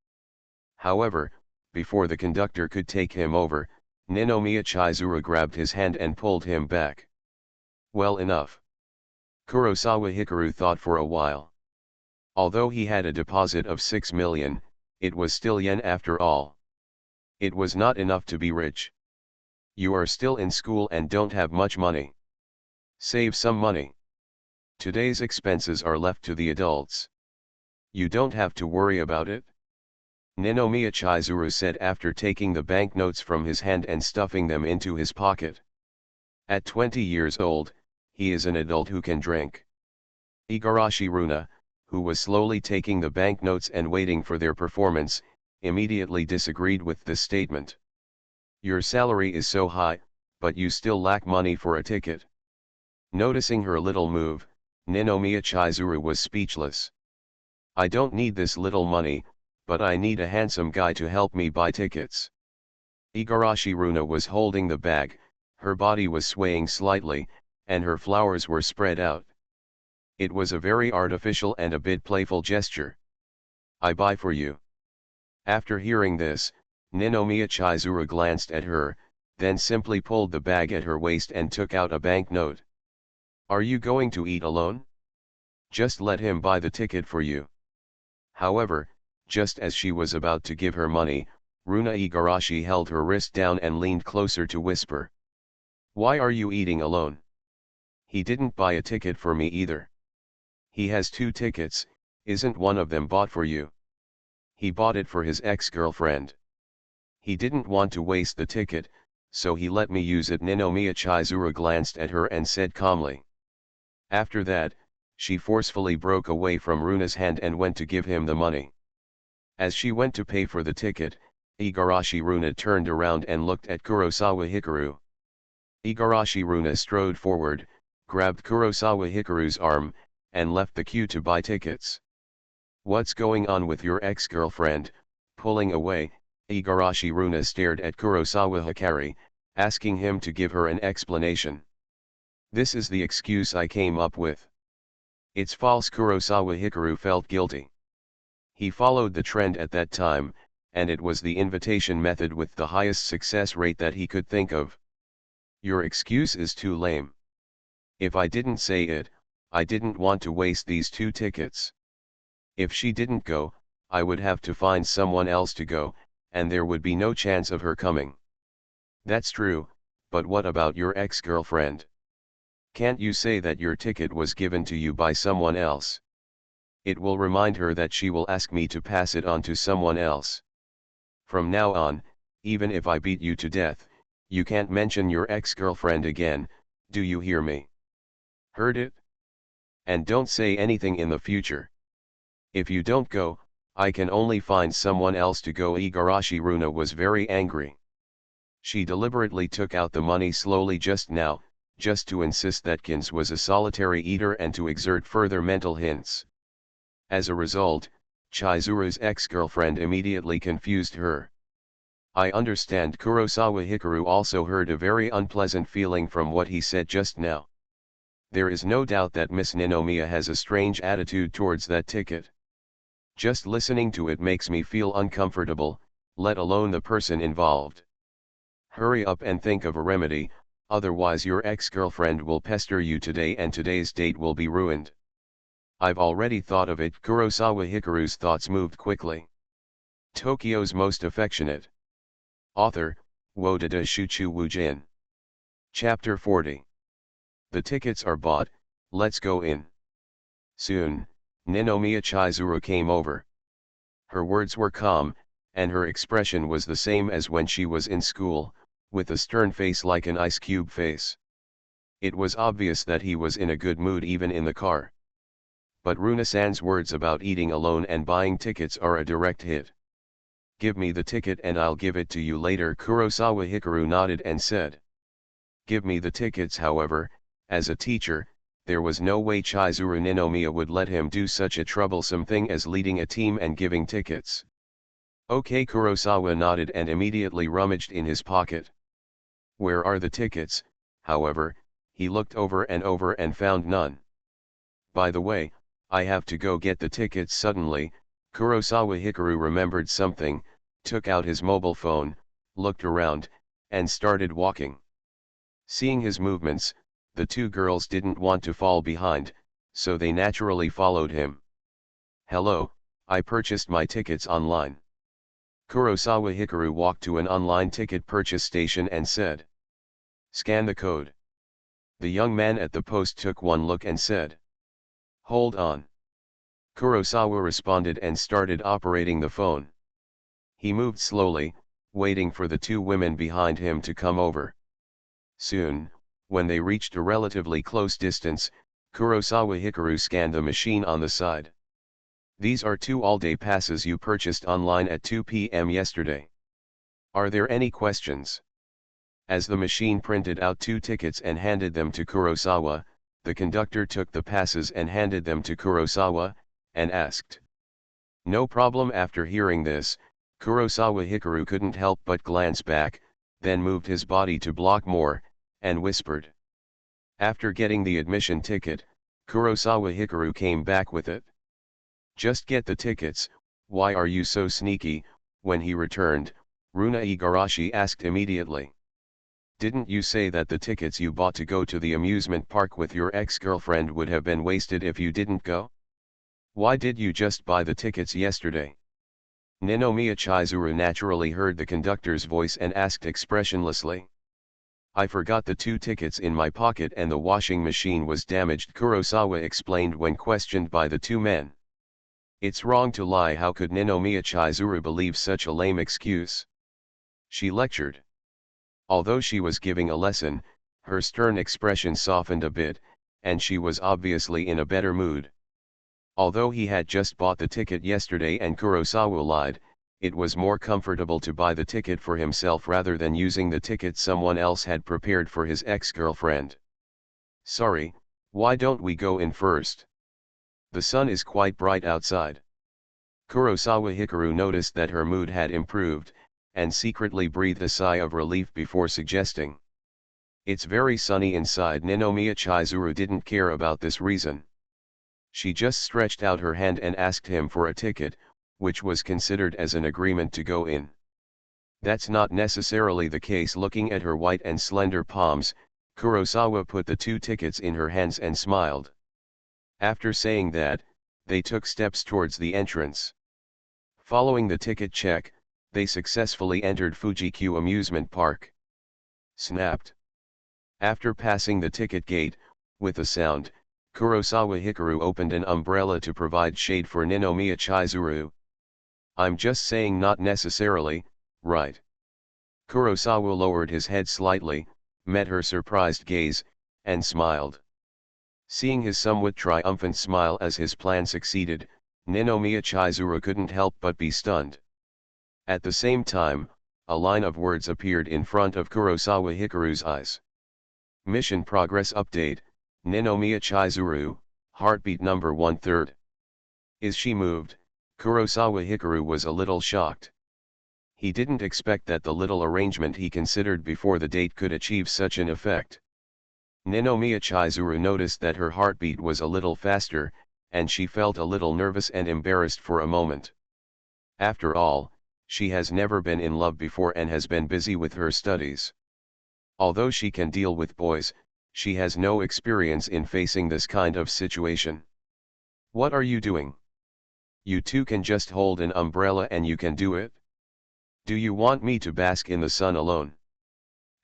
However, before the conductor could take him over, Ninomiya Chizuru grabbed his hand and pulled him back. Well enough. Kurosawa Hikaru thought for a while. Although he had a deposit of 6 million, it was still yen after all. It was not enough to be rich. You are still in school and don't have much money. Save some money. Today's expenses are left to the adults. You don't have to worry about it. Ninomiya Chizuru said after taking the banknotes from his hand and stuffing them into his pocket. At 20 years old, he is an adult who can drink. Igarashi Runa, who was slowly taking the banknotes and waiting for their performance, immediately disagreed with this statement. Your salary is so high, but you still lack money for a ticket. Noticing her little move, Ninomiya Chizuru was speechless. I don't need this little money, but I need a handsome guy to help me buy tickets. Igarashi Runa was holding the bag, her body was swaying slightly, and her flowers were spread out. It was a very artificial and a bit playful gesture. I buy for you. After hearing this, Ninomiya Chizuru glanced at her, then simply pulled the bag at her waist and took out a banknote. Are you going to eat alone? Just let him buy the ticket for you. However, just as she was about to give her money, Runa Igarashi held her wrist down and leaned closer to whisper. Why are you eating alone? He didn't buy a ticket for me either. He has 2 tickets, isn't one of them bought for you? He bought it for his ex-girlfriend. He didn't want to waste the ticket, so he let me use it. Ninomiya Chizuru glanced at her and said calmly. After that, she forcefully broke away from Runa's hand and went to give him the money. As she went to pay for the ticket, Igarashi Runa turned around and looked at Kurosawa Hikaru. Igarashi Runa strode forward, grabbed Kurosawa Hikaru's arm, and left the queue to buy tickets. What's going on with your ex-girlfriend? Pulling away, Igarashi Runa stared at Kurosawa Hikaru, asking him to give her an explanation. This is the excuse I came up with. It's false. Kurosawa Hikaru felt guilty. He followed the trend at that time, and it was the invitation method with the highest success rate that he could think of. Your excuse is too lame. If I didn't say it, I didn't want to waste these 2 tickets. If she didn't go, I would have to find someone else to go, and there would be no chance of her coming. That's true, but what about your ex-girlfriend? Can't you say that your ticket was given to you by someone else? It will remind her that she will ask me to pass it on to someone else. From now on, even if I beat you to death, you can't mention your ex-girlfriend again, do you hear me? Heard it? And don't say anything in the future. If you don't go, I can only find someone else to go. Igarashi Runa was very angry. She deliberately took out the money slowly just now, just to insist that Kins was a solitary eater and to exert further mental hints. As a result, Chizuru's ex-girlfriend immediately confused her. I understand. Kurosawa Hikaru also heard a very unpleasant feeling from what he said just now. There is no doubt that Miss Ninomiya has a strange attitude towards that ticket. Just listening to it makes me feel uncomfortable, let alone the person involved. Hurry up and think of a remedy, otherwise your ex-girlfriend will pester you today and today's date will be ruined. I've already thought of it. Kurosawa Hikaru's thoughts moved quickly. Tokyo's Most Affectionate. Author, Wodada Shuchu Wujin. Chapter 40. The tickets are bought, let's go in. Soon, Ninomiya Chizuru came over. Her words were calm, and her expression was the same as when she was in school, with a stern face like an ice cube face. It was obvious that he was in a good mood even in the car. But Runa-san's words about eating alone and buying tickets are a direct hit. Give me the ticket and I'll give it to you later. Kurosawa Hikaru nodded and said. Give me the tickets. However, as a teacher, there was no way Chizuru Ninomiya would let him do such a troublesome thing as leading a team and giving tickets. Okay. Kurosawa nodded and immediately rummaged in his pocket. Where are the tickets? However, he looked over and found none. By the way, I have to go get the tickets. Suddenly, Kurosawa Hikaru remembered something, took out his mobile phone, looked around, and started walking. Seeing his movements, the 2 girls didn't want to fall behind, so they naturally followed him. Hello, I purchased my tickets online. Kurosawa Hikaru walked to an online ticket purchase station and said. Scan the code. The young man at the post took one look and said. Hold on. Kurosawa responded and started operating the phone. He moved slowly, waiting for the 2 women behind him to come over. Soon, when they reached a relatively close distance, Kurosawa Hikaru scanned the machine on the side. These are 2 all-day passes you purchased online at 2 p.m. yesterday. Are there any questions? As the machine printed out 2 tickets and handed them to Kurosawa, the conductor took the passes and handed them to Kurosawa, and asked. No problem. After hearing this, Kurosawa Hikaru couldn't help but glance back, then moved his body to block more, and whispered. After getting the admission ticket, Kurosawa Hikaru came back with it. Just get the tickets, why are you so sneaky? When he returned, Runa Igarashi asked immediately. Didn't you say that the tickets you bought to go to the amusement park with your ex-girlfriend would have been wasted if you didn't go? Why did you just buy the tickets yesterday? Ninomiya Chizuru naturally heard the conductor's voice and asked expressionlessly. I forgot the 2 tickets in my pocket and the washing machine was damaged, Kurosawa explained when questioned by the 2 men. It's wrong to lie. How could Ninomiya Chizuru believe such a lame excuse? She lectured. Although she was giving a lesson, her stern expression softened a bit, and she was obviously in a better mood. Although he had just bought the ticket yesterday and Kurosawa lied, it was more comfortable to buy the ticket for himself rather than using the ticket someone else had prepared for his ex-girlfriend. Sorry, why don't we go in first? The sun is quite bright outside. Kurosawa Hikaru noticed that her mood had improved, and secretly breathed a sigh of relief before suggesting. It's very sunny inside. Ninomiya Chizuru didn't care about this reason. She just stretched out her hand and asked him for a ticket, which was considered as an agreement to go in. That's not necessarily the case. Looking at her white and slender palms, Kurosawa put the 2 tickets in her hands and smiled. After saying that, they took steps towards the entrance. Following the ticket check, they successfully entered Fuji-Q amusement park. Snapped. After passing the ticket gate, with a sound, Kurosawa Hikaru opened an umbrella to provide shade for Ninomiya Chizuru. I'm just saying, not necessarily, right? Kurosawa lowered his head slightly, met her surprised gaze, and smiled. Seeing his somewhat triumphant smile as his plan succeeded, Ninomiya Chizuru couldn't help but be stunned. At the same time, a line of words appeared in front of Kurosawa Hikaru's eyes. Mission progress update, Ninomiya Chizuru, heartbeat number 1/3. Is she moved? Kurosawa Hikaru was a little shocked. He didn't expect that the little arrangement he considered before the date could achieve such an effect. Ninomiya Chizuru noticed that her heartbeat was a little faster, and she felt a little nervous and embarrassed for a moment. After all, she has never been in love before and has been busy with her studies. Although she can deal with boys, she has no experience in facing this kind of situation. What are you doing? You two can just hold an umbrella and you can do it? Do you want me to bask in the sun alone?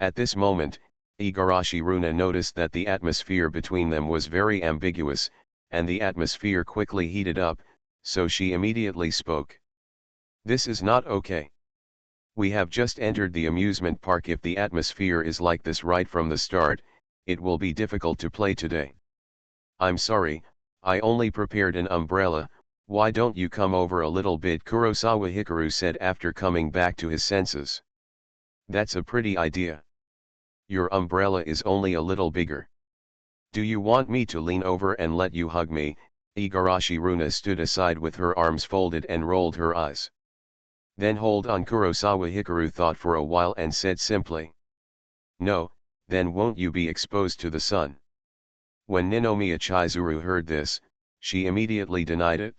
At this moment, Igarashi Runa noticed that the atmosphere between them was very ambiguous, and the atmosphere quickly heated up, so she immediately spoke. This is not okay. We have just entered the amusement park. If the atmosphere is like this right from the start, it will be difficult to play today. I'm sorry, I only prepared an umbrella. Why don't you come over a little bit? Kurosawa Hikaru said after coming back to his senses. That's a pretty idea. Your umbrella is only a little bigger. Do you want me to lean over and let you hug me? Igarashi Runa stood aside with her arms folded and rolled her eyes. Then hold on. Kurosawa Hikaru thought for a while and said simply. No, then won't you be exposed to the sun? When Ninomiya Chizuru heard this, she immediately denied it.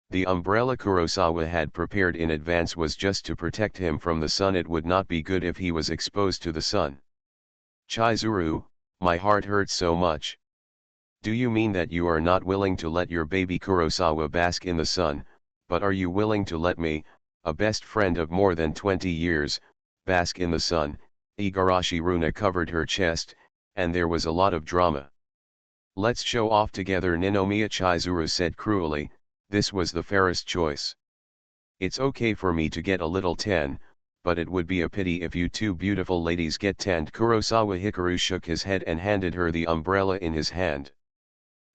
The umbrella Kurosawa had prepared in advance was just to protect him from the sun. It would not be good if he was exposed to the sun. Chizuru, my heart hurts so much. Do you mean that you are not willing to let your baby Kurosawa bask in the sun, but are you willing to let me, a best friend of more than 20 years, bask in the sun? Igarashi Runa covered her chest, and there was a lot of drama. Let's show off together, Ninomiya Chizuru said cruelly. This was the fairest choice. It's okay for me to get a little tan, but it would be a pity if you two beautiful ladies get tanned. Kurosawa Hikaru shook his head and handed her the umbrella in his hand.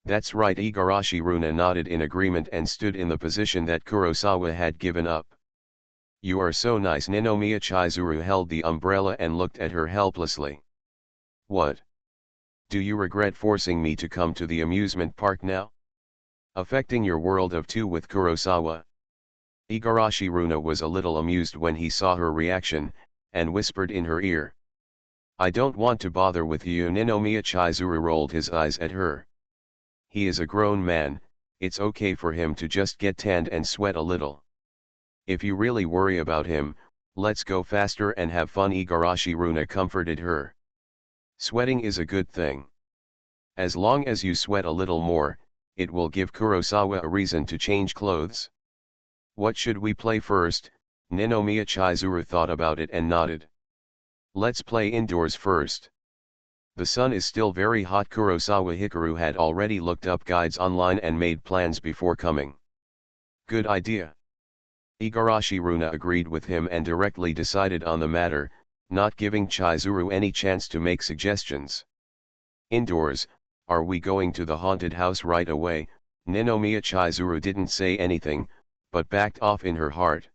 That's right. Igarashi Runa nodded in agreement and stood in the position that Kurosawa had given up. You are so nice. Ninomiya Chizuru held the umbrella and looked at her helplessly. What? Do you regret forcing me to come to the amusement park now? Affecting your world of two with Kurosawa? Igarashi Runa was a little amused when he saw her reaction, and whispered in her ear. I don't want to bother with you. Ninomiya Chizuru rolled his eyes at her. He is a grown man, it's okay for him to just get tanned and sweat a little. If you really worry about him, Let's go faster and have fun. Igarashi Runa comforted her. Sweating is a good thing. As long as you sweat a little more, it will give Kurosawa a reason to change clothes. What should we play first? Ninomiya Chizuru thought about it and nodded. Let's play indoors first. The sun is still very hot. Kurosawa Hikaru had already looked up guides online and made plans before coming. Good idea. Igarashi Runa agreed with him and directly decided on the matter, not giving Chizuru any chance to make suggestions. Indoors, are we going to the haunted house right away? Ninomiya Chizuru didn't say anything, but backed off in her heart.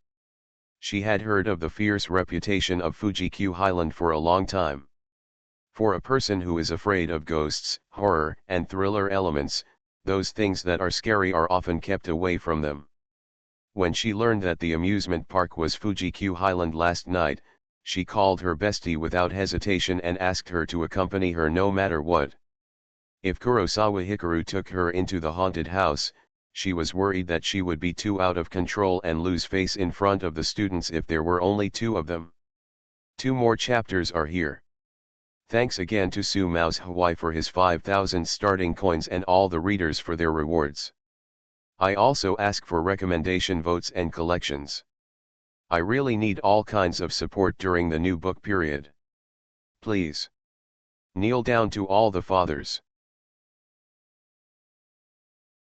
She had heard of the fierce reputation of Fuji-Q Highland for a long time. For a person who is afraid of ghosts, horror, and thriller elements, those things that are scary are often kept away from them. When she learned that the amusement park was Fuji-Q Highland last night, she called her bestie without hesitation and asked her to accompany her no matter what. If Kurosawa Hikaru took her into the haunted house, she was worried that she would be too out of control and lose face in front of the students if there were only 2 of them. 2 more chapters are here. Thanks again to Su Mao's Hawaii for his 5,000 starting coins and all the readers for their rewards. I also ask for recommendation votes and collections. I really need all kinds of support during the new book period. Please kneel down to all the fathers.